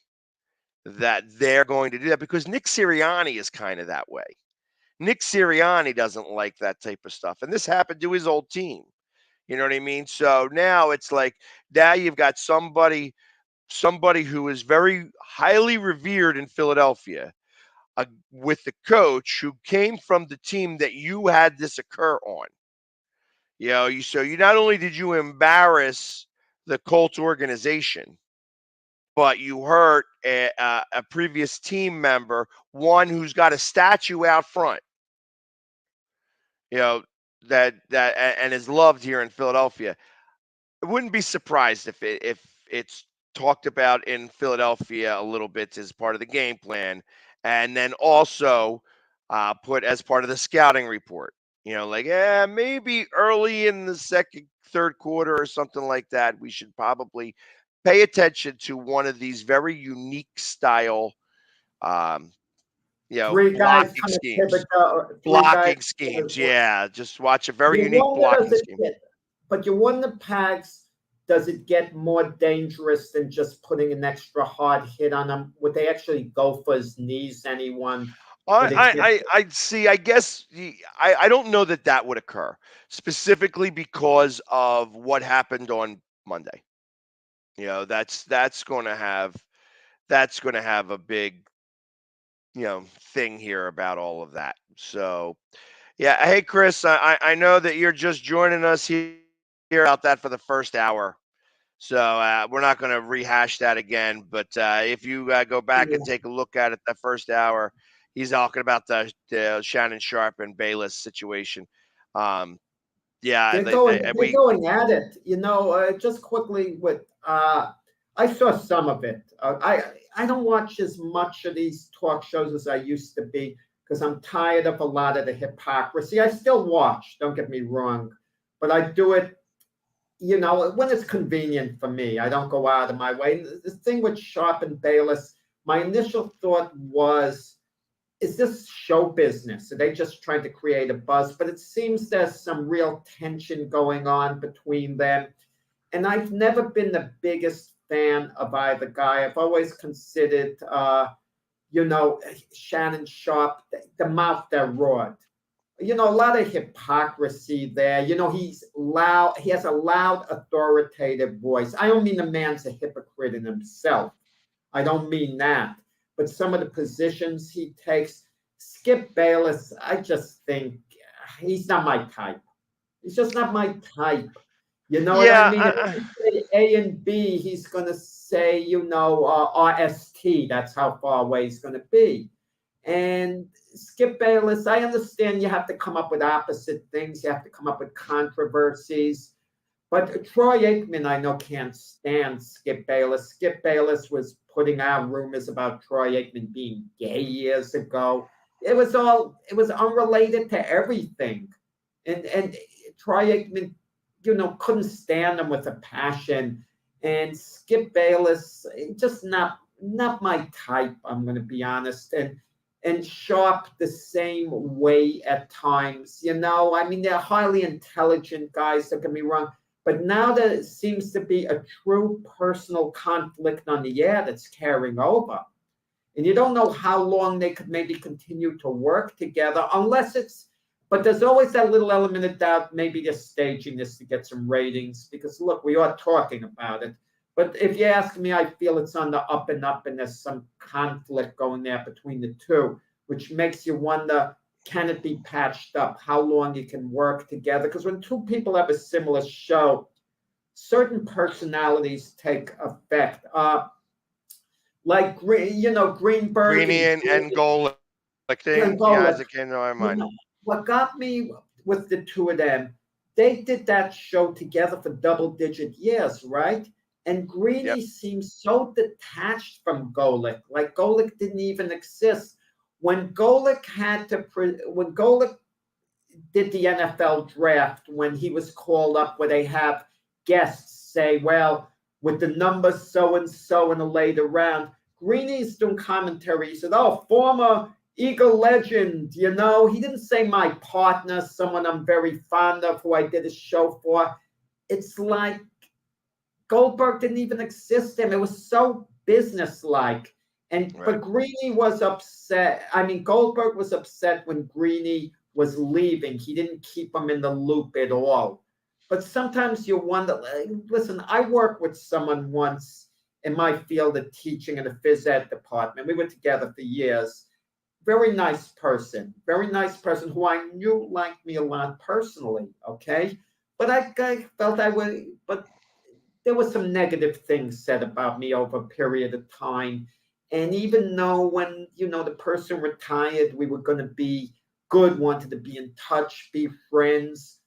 Speaker 2: that they're going to do that because Nick Sirianni is kind of that way. Nick Sirianni doesn't like that type of stuff. And this happened to his old team. You know what I mean? So now it's like, now you've got somebody who is very highly revered in Philadelphia with the coach who came from the team that you had this occur on. So you not only did you embarrass the Colts organization, but you hurt a previous team member, one who's got a statue out front, that and is loved here in Philadelphia. I wouldn't be surprised if it's talked about in Philadelphia a little bit as part of the game plan, and then also put as part of the scouting report. Maybe early in the third quarter or something like that, we should probably pay attention to one of these very unique style, blocking schemes. Blocking schemes, yeah. Just watch a very unique blocking scheme.
Speaker 3: But you wonder, Pags, does it get more dangerous than just putting an extra hard hit on him? Would they actually go for his knees, anyone?
Speaker 2: I see. I guess I don't know that would occur specifically because of what happened on Monday. That's going to have a big thing here about all of that. So yeah. Hey Chris, I know that you're just joining us here about that for the first hour. So we're not going to rehash that again, but if you go back and take a look at it, that first hour, he's talking about the Shannon Sharpe and Bayless situation.
Speaker 3: They're going at it. Just quickly I saw some of it. I don't watch as much of these talk shows as I used to be because I'm tired of a lot of the hypocrisy. I still watch, don't get me wrong, but I do it, when it's convenient for me. I don't go out of my way. The thing with Sharpe and Bayless, my initial thought was, is this show business? Are they just trying to create a buzz? But it seems there's some real tension going on between them. And I've never been the biggest fan of either guy. I've always considered, Shannon Sharpe, the mouth that roared. A lot of hypocrisy there. He has a loud, authoritative voice. I don't mean the man's a hypocrite in himself. I don't mean that. But some of the positions he takes, Skip Bayless, I just think he's not my type. He's just not my type. What I mean? If you say A and B, he's going to say, RST. That's how far away he's going to be. And Skip Bayless, I understand you have to come up with opposite things. You have to come up with controversies. But Troy Aikman, I know, can't stand Skip Bayless. Skip Bayless was putting out rumors about Troy Aikman being gay years ago. It was unrelated to everything. And Troy Aikman, couldn't stand him with a passion. And Skip Bayless, just not my type, I'm going to be honest. And Sharpe the same way at times. They're highly intelligent guys, don't get me wrong. But now there seems to be a true personal conflict on the air that's carrying over. And you don't know how long they could maybe continue to work together but there's always that little element of doubt. Maybe they're staging this to get some ratings because, look, we are talking about it. But if you ask me, I feel it's on the up and up, and there's some conflict going there between the two, which makes you wonder, can it be patched up? How long you can work together? Because when two people have a similar show, certain personalities take effect. Like Greenberg.
Speaker 2: Greeny and Golick. As it came to my mind.
Speaker 3: What got me with the two of them, they did that show together for double-digit years, right? And Greeny seems so detached from Golick, like Golick didn't even exist. When Golick did the NFL draft, when he was called up, where they have guests say, well, with the number so-and-so in a later round, Greeny's doing commentary. He said, oh, former Eagle legend, you know. He didn't say my partner, someone I'm very fond of, who I did a show for. It's like Goldberg didn't even exist him. It was so businesslike. And
Speaker 2: Right.
Speaker 3: but Greeny was upset. I mean, Goldberg was upset when Greeny was leaving. He didn't keep him in the loop at all. But sometimes you wonder, like, listen, I worked with someone once in my field of teaching in the phys ed department. We were together for years. Very nice person who I knew liked me a lot personally, okay? But I felt but there were some negative things said about me over a period of time. And even though when, you know, the person retired, we were going to be good, wanted to be in touch, be friends,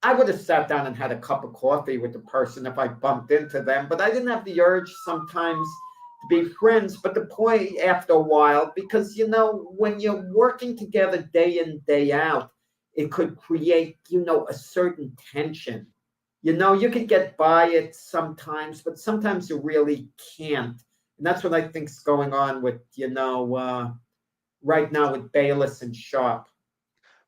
Speaker 3: I would have sat down and had a cup of coffee with the person if I bumped into them, but I didn't have the urge sometimes to be friends. But the point, after a while, because, you know, when you're working together day in, day out, it could create, you know, a certain tension. You know, you could get by it sometimes, but sometimes you really can't. And that's what I think is going on with, you know, right now with Bayless and Sharp.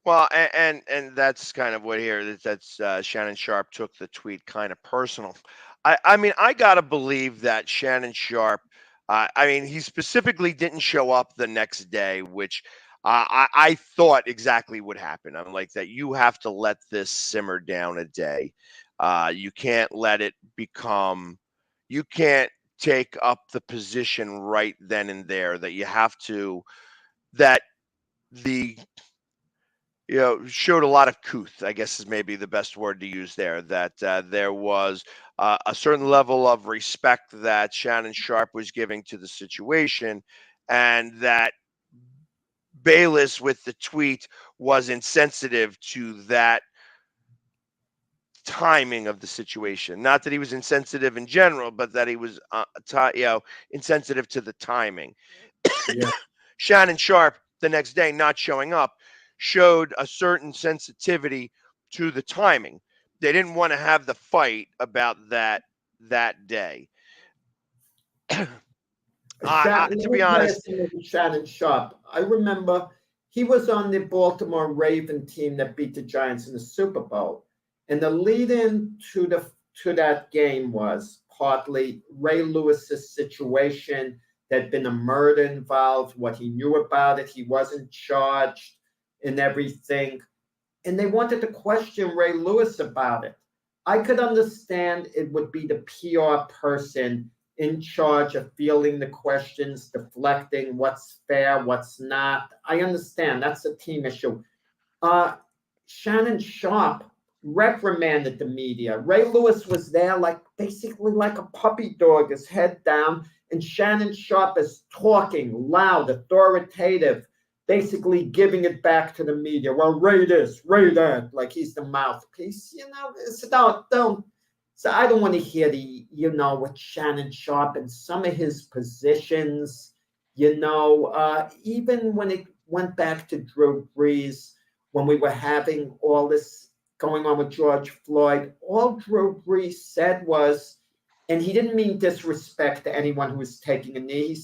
Speaker 2: Well, and that's kind of what here. That's Shannon Sharp took the tweet kind of personal. I mean, I gotta believe that Shannon Sharp. I mean, he specifically didn't show up the next day, which I thought exactly would happen. I'm like that. You have to let this simmer down a day. You can't let it become. You can't take up the position right then and there. That you have to. That the showed a lot of couth, I guess is maybe the best word to use there, that there was a certain level of respect that Shannon Sharp was giving to the situation, and that Bayless with the tweet was insensitive to that timing of the situation. Not that he was insensitive in general, but that he was insensitive to the timing.
Speaker 3: Yeah.
Speaker 2: Shannon Sharp, the next day, not showing up, showed a certain sensitivity to the timing. They didn't want to have the fight about that day. To be honest,
Speaker 3: Shannon Sharp, I remember he was on the Baltimore Raven team that beat the Giants in the Super Bowl, and the lead-in to that game was partly Ray Lewis's situation. There'd been a murder involved. What he knew about it, he wasn't charged and everything. And they wanted to question Ray Lewis about it. I could understand it would be the PR person in charge of fielding the questions, deflecting what's fair, what's not. I understand. That's a team issue. Shannon Sharp reprimanded the media. Ray Lewis was there basically like a puppy dog, his head down, and Shannon Sharp is talking loud, authoritative, basically giving it back to the media. Well, Ray this, Ray that, like he's the mouthpiece, you know. So don't. So I don't want to hear with Shannon Sharp and some of his positions, even when it went back to Drew Brees, when we were having all this going on with George Floyd, all Drew Brees said was, and he didn't mean disrespect to anyone who was taking a knee,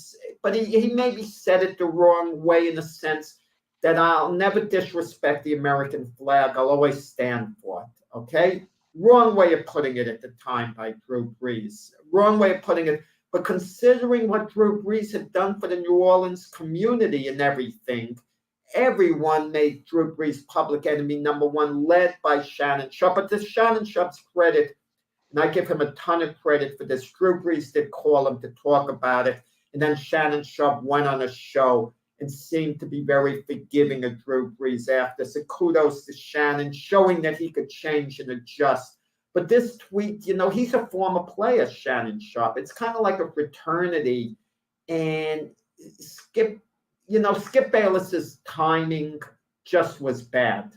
Speaker 3: but he maybe said it the wrong way, in the sense that I'll never disrespect the American flag. I'll always stand for it, okay? Wrong way of putting it at the time by Drew Brees. Wrong way of putting it. But considering what Drew Brees had done for the New Orleans community and everything, everyone made Drew Brees public enemy number one, led by Shannon Sharp. But to Shannon Sharp's credit, and I give him a ton of credit for this, Drew Brees did call him to talk about it. And then Shannon Sharp went on a show and seemed to be very forgiving of Drew Brees after. So kudos to Shannon, showing that he could change and adjust. But this tweet, he's a former player, Shannon Sharp. It's kind of like a fraternity. And Skip Bayless's timing just was bad.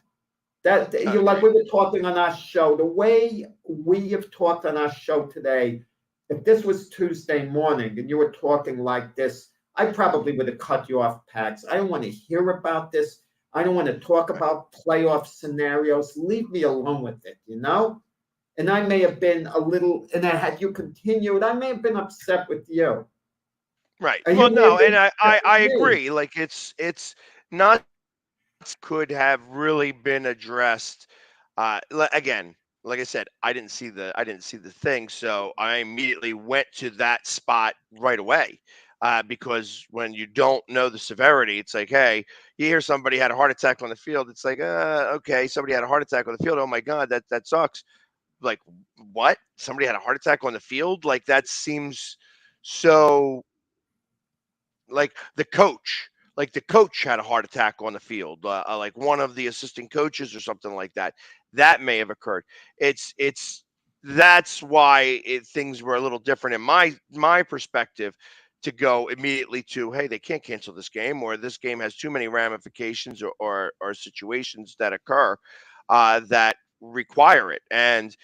Speaker 3: Like we were talking on our show, the way we have talked on our show today, if this was Tuesday morning and you were talking like this, I probably would have cut you off, Pax. I don't want to hear about this. I don't want to talk about playoff scenarios. Leave me alone with it, you know? And I may have been a little, and had you continued, I may have been upset with you.
Speaker 2: Right.
Speaker 3: And
Speaker 2: Well,
Speaker 3: you may have
Speaker 2: no,
Speaker 3: been
Speaker 2: and I
Speaker 3: upset with me.
Speaker 2: agree. Like it's not could have really been addressed. Again, like I said, I didn't see the thing, so I immediately went to that spot right away. Because when you don't know the severity, it's like, hey, you hear somebody had a heart attack on the field. It's like, okay, somebody had a heart attack on the field. Oh my God, that sucks. Like, what? Somebody had a heart attack on the field? Like, that seems so. Like the coach had a heart attack on the field, like one of the assistant coaches or something like that. That may have occurred. It's that's why things were a little different in my perspective, to go immediately to, hey, they can't cancel this game, or this game has too many ramifications or situations that occur that require it. And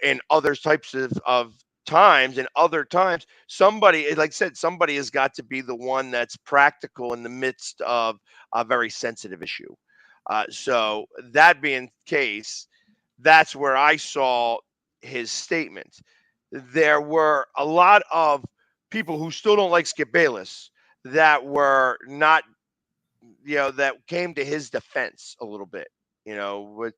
Speaker 2: in other types of times and other times, somebody, like I said, somebody has got to be the one that's practical in the midst of a very sensitive issue. So that being the case, that's where I saw his statement. There were a lot of people who still don't like Skip Bayless that were not, that came to his defense a little bit, with,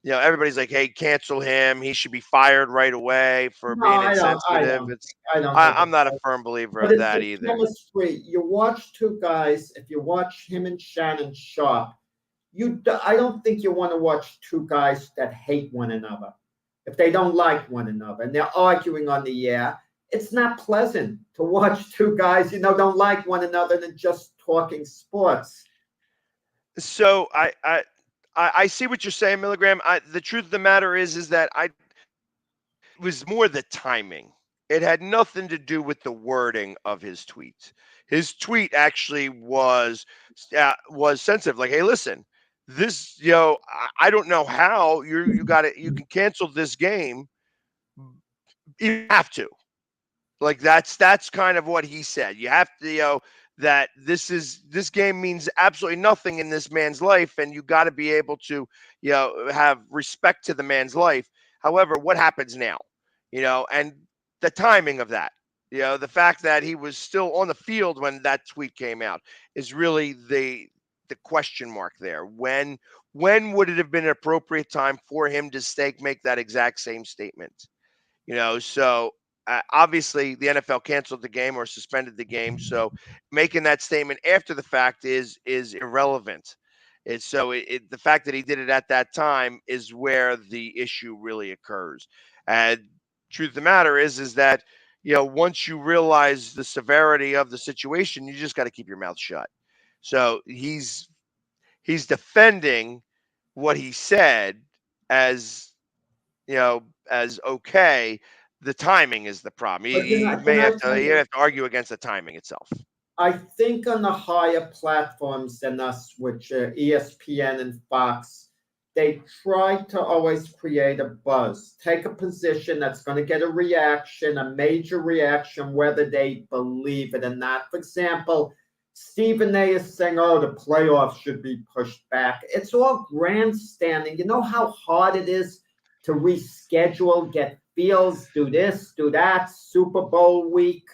Speaker 2: everybody's like, hey, cancel him. He should be fired right away for
Speaker 3: No,
Speaker 2: being
Speaker 3: I don't.
Speaker 2: insensitive.
Speaker 3: I don't.
Speaker 2: I'm not a firm believer
Speaker 3: But
Speaker 2: of
Speaker 3: it's
Speaker 2: that
Speaker 3: the
Speaker 2: either.
Speaker 3: chemistry. You watch two guys. If you watch him and Shannon Sharp, I don't think you want to watch two guys that hate one another. If they don't like one another and they're arguing on the air, it's not pleasant to watch two guys, don't like one another and just talking sports.
Speaker 2: So I see what you're saying, Milligram. The truth of the matter is that it was more the timing. It had nothing to do with the wording of his tweet. His tweet actually was sensitive. Like, hey, listen, this, I don't know how you can cancel this game. You have to. Like, that's kind of what he said. You have to, that this game means absolutely nothing in this man's life, and you got to be able to, have respect to the man's life. However, what happens now, and the timing of that, the fact that he was still on the field when that tweet came out is really the question mark there. When would it have been an appropriate time for him to make that exact same statement? So obviously the NFL canceled the game or suspended the game. So making that statement after the fact is irrelevant. The fact that he did it at that time is where the issue really occurs. And truth of the matter is that, once you realize the severity of the situation, you just got to keep your mouth shut. So he's defending what he said as, as okay. The timing is the problem. You may have to argue against the timing itself.
Speaker 3: I think on the higher platforms than us, which are ESPN and Fox, they try to always create a buzz, take a position that's going to get a reaction, a major reaction, whether they believe it or not. For example, Stephen A is saying, oh, the playoffs should be pushed back. It's all grandstanding. You know how hard it is to reschedule, get fields, do this, do that, Super Bowl week,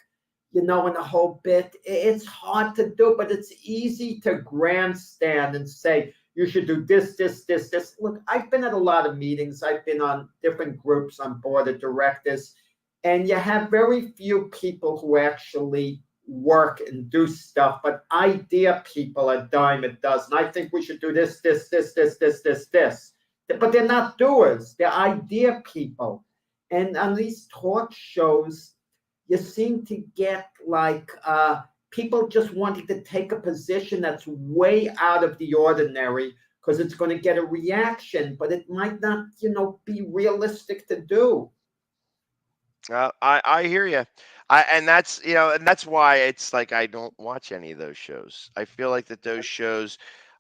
Speaker 3: and the whole bit. It's hard to do, but it's easy to grandstand and say, you should do this, this, this, this. Look, I've been at a lot of meetings. I've been on different groups on board of directors, and you have very few people who actually work and do stuff, but idea people are dime a dozen. I think we should do this, this, this, this, this, this, this. But they're not doers. They're idea people. And on these talk shows, you seem to get like people just wanting to take a position that's way out of the ordinary because it's going to get a reaction, but it might not, be realistic to do.
Speaker 2: I hear you. And that's why it's like I don't watch any of those shows. I feel like that those shows,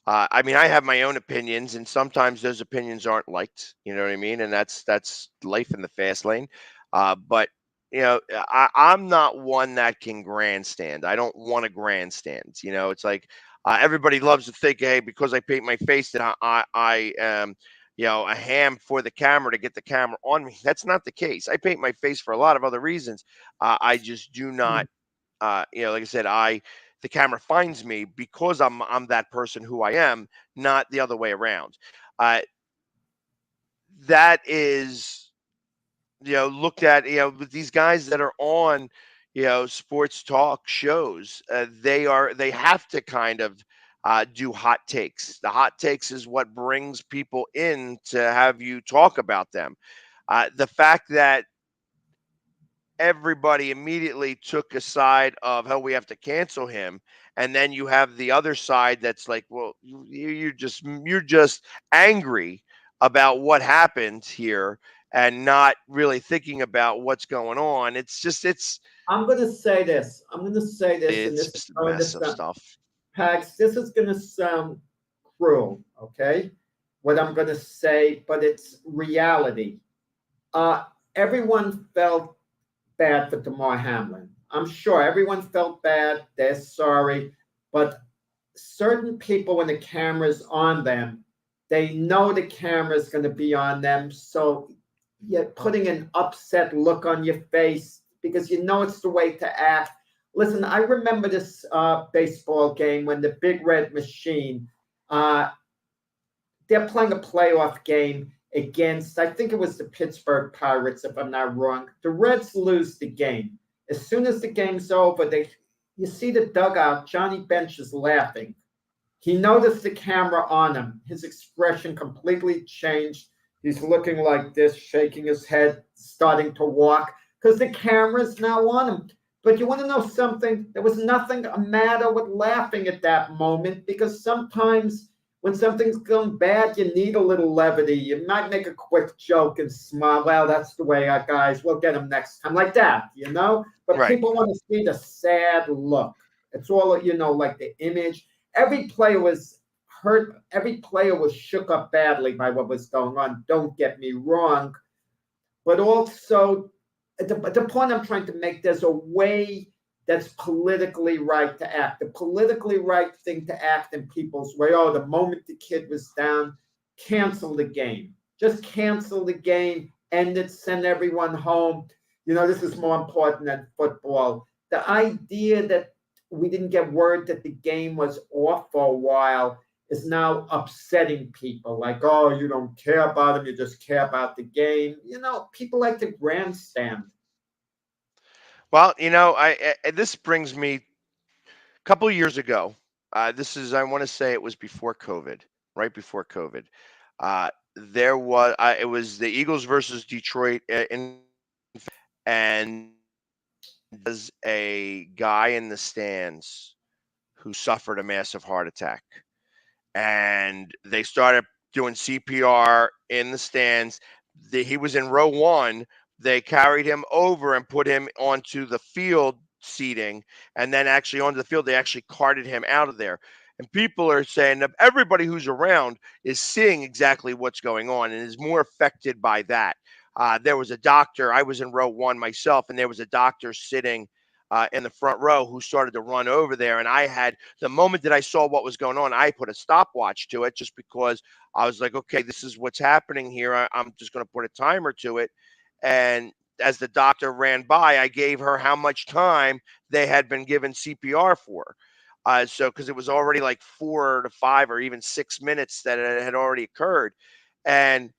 Speaker 2: I have my own opinions, and sometimes those opinions aren't liked. You know what I mean? And that's life in the fast lane. But I'm not one that can grandstand. I don't want to grandstand. It's like Everybody loves to think, hey, because I paint my face, that I am, a ham for the camera to get the camera on me. That's not the case. I paint my face for a lot of other reasons. I just do not, like I said, the camera finds me because I'm that person who I am, not the other way around. That is, looked at, with these guys that are on, sports talk shows, they have to kind of do hot takes. The hot takes is what brings people in to have you talk about them. The fact that everybody immediately took a side of how we have to cancel him, and then you have the other side that's like, well, you're just angry about what happened here and not really thinking about what's going on.
Speaker 3: I'm going to say this. And this
Speaker 2: It's
Speaker 3: is
Speaker 2: just a
Speaker 3: going to
Speaker 2: mess of
Speaker 3: sound,
Speaker 2: stuff.
Speaker 3: Pax, this is going to sound cruel, okay? What I'm going to say, but it's reality. Everyone felt bad for Damar Hamlin. I'm sure everyone felt bad. They're sorry. But certain people, when the camera's on them, they know the camera's going to be on them. So you're putting an upset look on your face because you know it's the way to act. Listen, I remember this baseball game when the Big Red Machine, they're playing a playoff game against, I think it was the Pittsburgh Pirates, if I'm not wrong. The Reds lose the game. As soon as the game's over, you see the dugout, Johnny Bench is laughing. He noticed the camera on him. His expression completely changed. He's looking like this, shaking his head, starting to walk, because the camera's now on him. But you want to know something? There was nothing a matter with laughing at that moment, because sometimes when something's going bad, you need a little levity. You might make a quick joke and smile. Well, that's the way our guys, we'll get them next time, like that, But
Speaker 2: Right.
Speaker 3: People want to see the sad look. It's all, like the image. Every player was hurt. Every player was shook up badly by what was going on. Don't get me wrong. But also, the point I'm trying to make, there's a way that's politically right to act. The politically right thing to act in people's way. Oh, the moment the kid was down, cancel the game. Just cancel the game, end it, send everyone home. This is more important than football. The idea that we didn't get word that the game was off for a while is now upsetting people. Like, oh, you don't care about them, you just care about the game. People like to grandstand.
Speaker 2: Well, this brings me a couple of years ago. I want to say it was before COVID, right before COVID. It was the Eagles versus Detroit, and there's a guy in the stands who suffered a massive heart attack, and they started doing CPR in the stands. He was in row 1. They carried him over and put him onto the field seating, and then actually onto the field, they actually carted him out of there. And people are saying that everybody who's around is seeing exactly what's going on and is more affected by that. There was a doctor. I was in row 1 myself, and there was a doctor sitting in the front row who started to run over there. And the moment that I saw what was going on, I put a stopwatch to it just because I was like, okay, this is what's happening here. I'm just going to put a timer to it. And as the doctor ran by, I gave her how much time they had been given CPR for. Because it was already like 4 to 5 or even 6 minutes that it had already occurred. And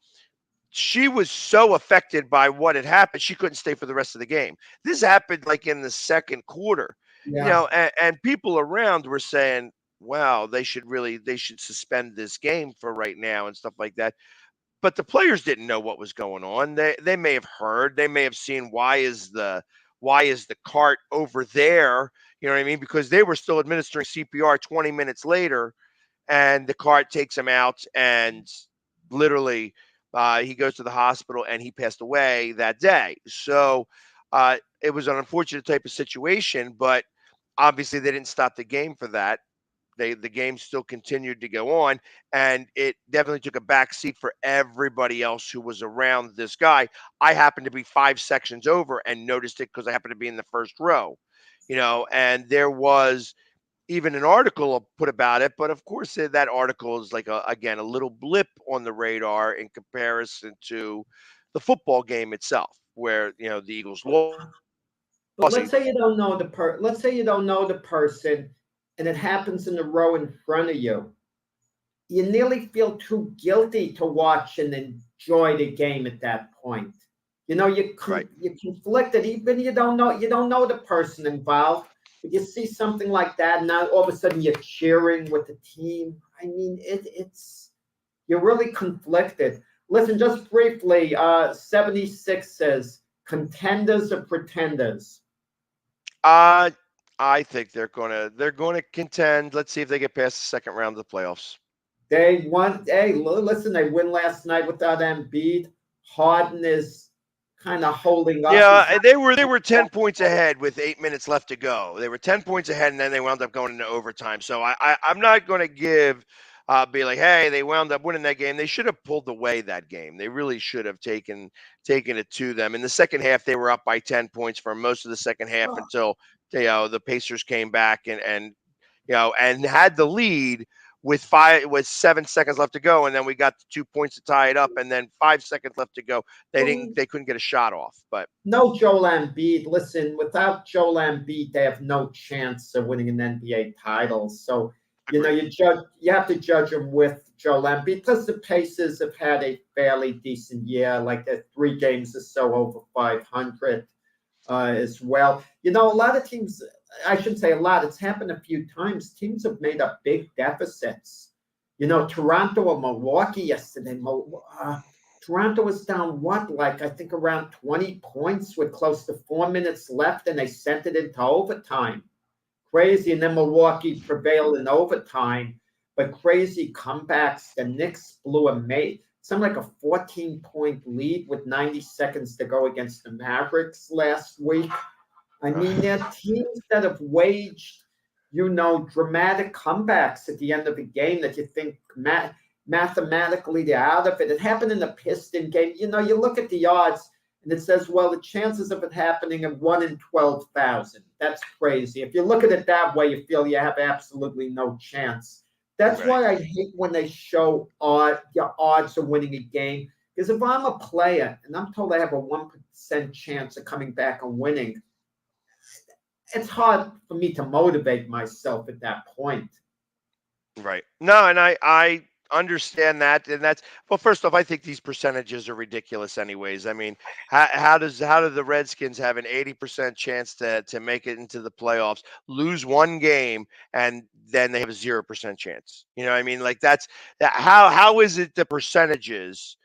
Speaker 2: she was so affected by what had happened, she couldn't stay for the rest of the game. This happened like in the second quarter, and people around were saying, wow, they should suspend this game for right now and stuff like that. But the players didn't know what was going on. They may have heard, they may have seen, why is the cart over there? You know what I mean? Because they were still administering CPR 20 minutes later, and the cart takes him out, and literally he goes to the hospital and he passed away that day. So it was an unfortunate type of situation, but obviously they didn't stop the game for that. The game still continued to go on, and it definitely took a back seat for everybody else who was around this guy. I happened to be 5 sections over and noticed it because I happened to be in the first row, and there was, even an article put about it. But of course, that article is like again a little blip on the radar in comparison to the football game itself, where the Eagles lost.
Speaker 3: But let's say you don't know let's say you don't know the person, and it happens in the row in front of you. You nearly feel too guilty to watch and enjoy the game at that point. You're conflicted, even you don't know the person involved. But you see something like that, and now all of a sudden you're cheering with the team. I mean, you're really conflicted. Listen, just briefly, 76 says, contenders or pretenders?
Speaker 2: I think they're gonna contend. Let's see if they get past the second round of the playoffs.
Speaker 3: They won. Hey, listen, they win last night without Embiid. Harden is kind of holding up.
Speaker 2: Yeah, they were 10 points ahead with 8 minutes left to go. They were 10 points ahead, and then they wound up going into overtime. So I'm not going to be like, hey, they wound up winning that game. They should have pulled away that game. They really should have taken it to them. In the second half, they were up by 10 points for most of the second half until the Pacers came back and had the lead with 7 seconds left to go, and then we got the 2 points to tie it up, and then 5 seconds left to go. They couldn't get a shot off. But
Speaker 3: no Joel Embiid. Listen, without Joel Embiid, they have no chance of winning an NBA title. So you have to judge them with Joel Embiid. Plus, the Pacers have had a fairly decent year, like the 3 games or so over 500 as well. A lot of teams. I shouldn't say a lot. It's happened a few times. Teams have made up big deficits. Toronto or Milwaukee yesterday. Toronto was down I think around 20 points with close to 4 minutes left, and they sent it into overtime. Crazy. And then Milwaukee prevailed in overtime, but crazy comebacks. The Knicks blew something like a 14-point lead with 90 seconds to go against the Mavericks last week. I mean, they're teams that have waged, dramatic comebacks at the end of a game that you think mathematically they're out of it. It happened in the Piston game. You look at the odds and it says, well, the chances of it happening are 1 in 12,000. That's crazy. If you look at it that way, you feel you have absolutely no chance. That's why I hate when they show your odds of winning a game. Because if I'm a player and I'm told I have a 1% chance of coming back and winning, it's hard for me to motivate myself at that point.
Speaker 2: Right. No, and I understand that, and first off, I think these percentages are ridiculous anyways. I mean, how do the Redskins have an 80% chance to make it into the playoffs, lose one game, and then they have a 0% chance? I mean, like how is it the percentages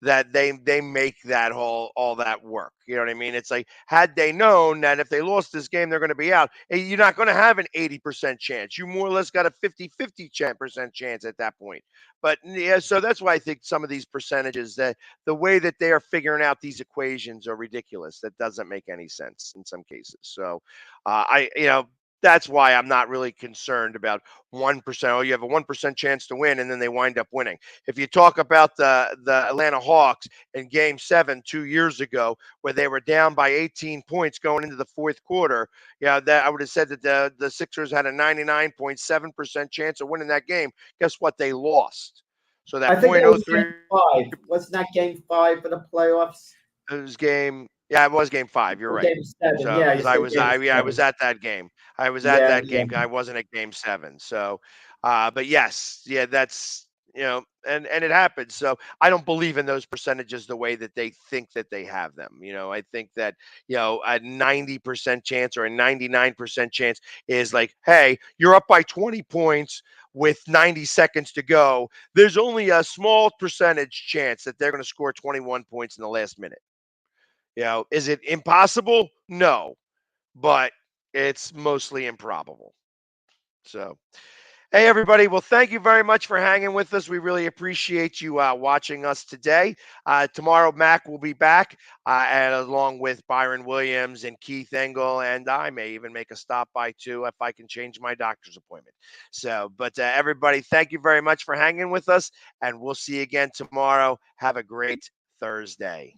Speaker 2: that they make that all that work? You know what I mean? It's like, had they known that if they lost this game, they're going to be out, you're not going to have an 80% chance. You more or less got a 50% chance at that point. But yeah, so that's why I think some of these percentages, that the way that they are figuring out these equations are ridiculous. That doesn't make any sense in some cases. So that's why I'm not really concerned about 1%. Oh, you have a 1% chance to win, and then they wind up winning. If you talk about the Atlanta Hawks in Game 7 2 years ago, where they were down by 18 points going into the fourth quarter, that I would have said that the Sixers had a 99.7% chance of winning that game. Guess what? They lost. So that
Speaker 3: I think
Speaker 2: 0.03
Speaker 3: wasn't that Game 5 for the playoffs?
Speaker 2: It was it was Game 5. You're right.
Speaker 3: Game 7.
Speaker 2: So,
Speaker 3: yeah,
Speaker 2: I was at that game. I was at that game. I wasn't at Game 7. So, but yes, that's and it happens. So I don't believe in those percentages the way that they think that they have them. I think that a 90% chance or a 99% chance is like, hey, you're up by 20 points with 90 seconds to go. There's only a small percentage chance that they're going to score 21 points in the last minute. Is it impossible? No, but it's mostly improbable. So, hey, everybody. Well, thank you very much for hanging with us. We really appreciate you watching us today. Tomorrow, Mac will be back, and along with Byron Williams and Keith Engel, and I may even make a stop by too if I can change my doctor's appointment. So, but everybody, thank you very much for hanging with us, and we'll see you again tomorrow. Have a great Thursday.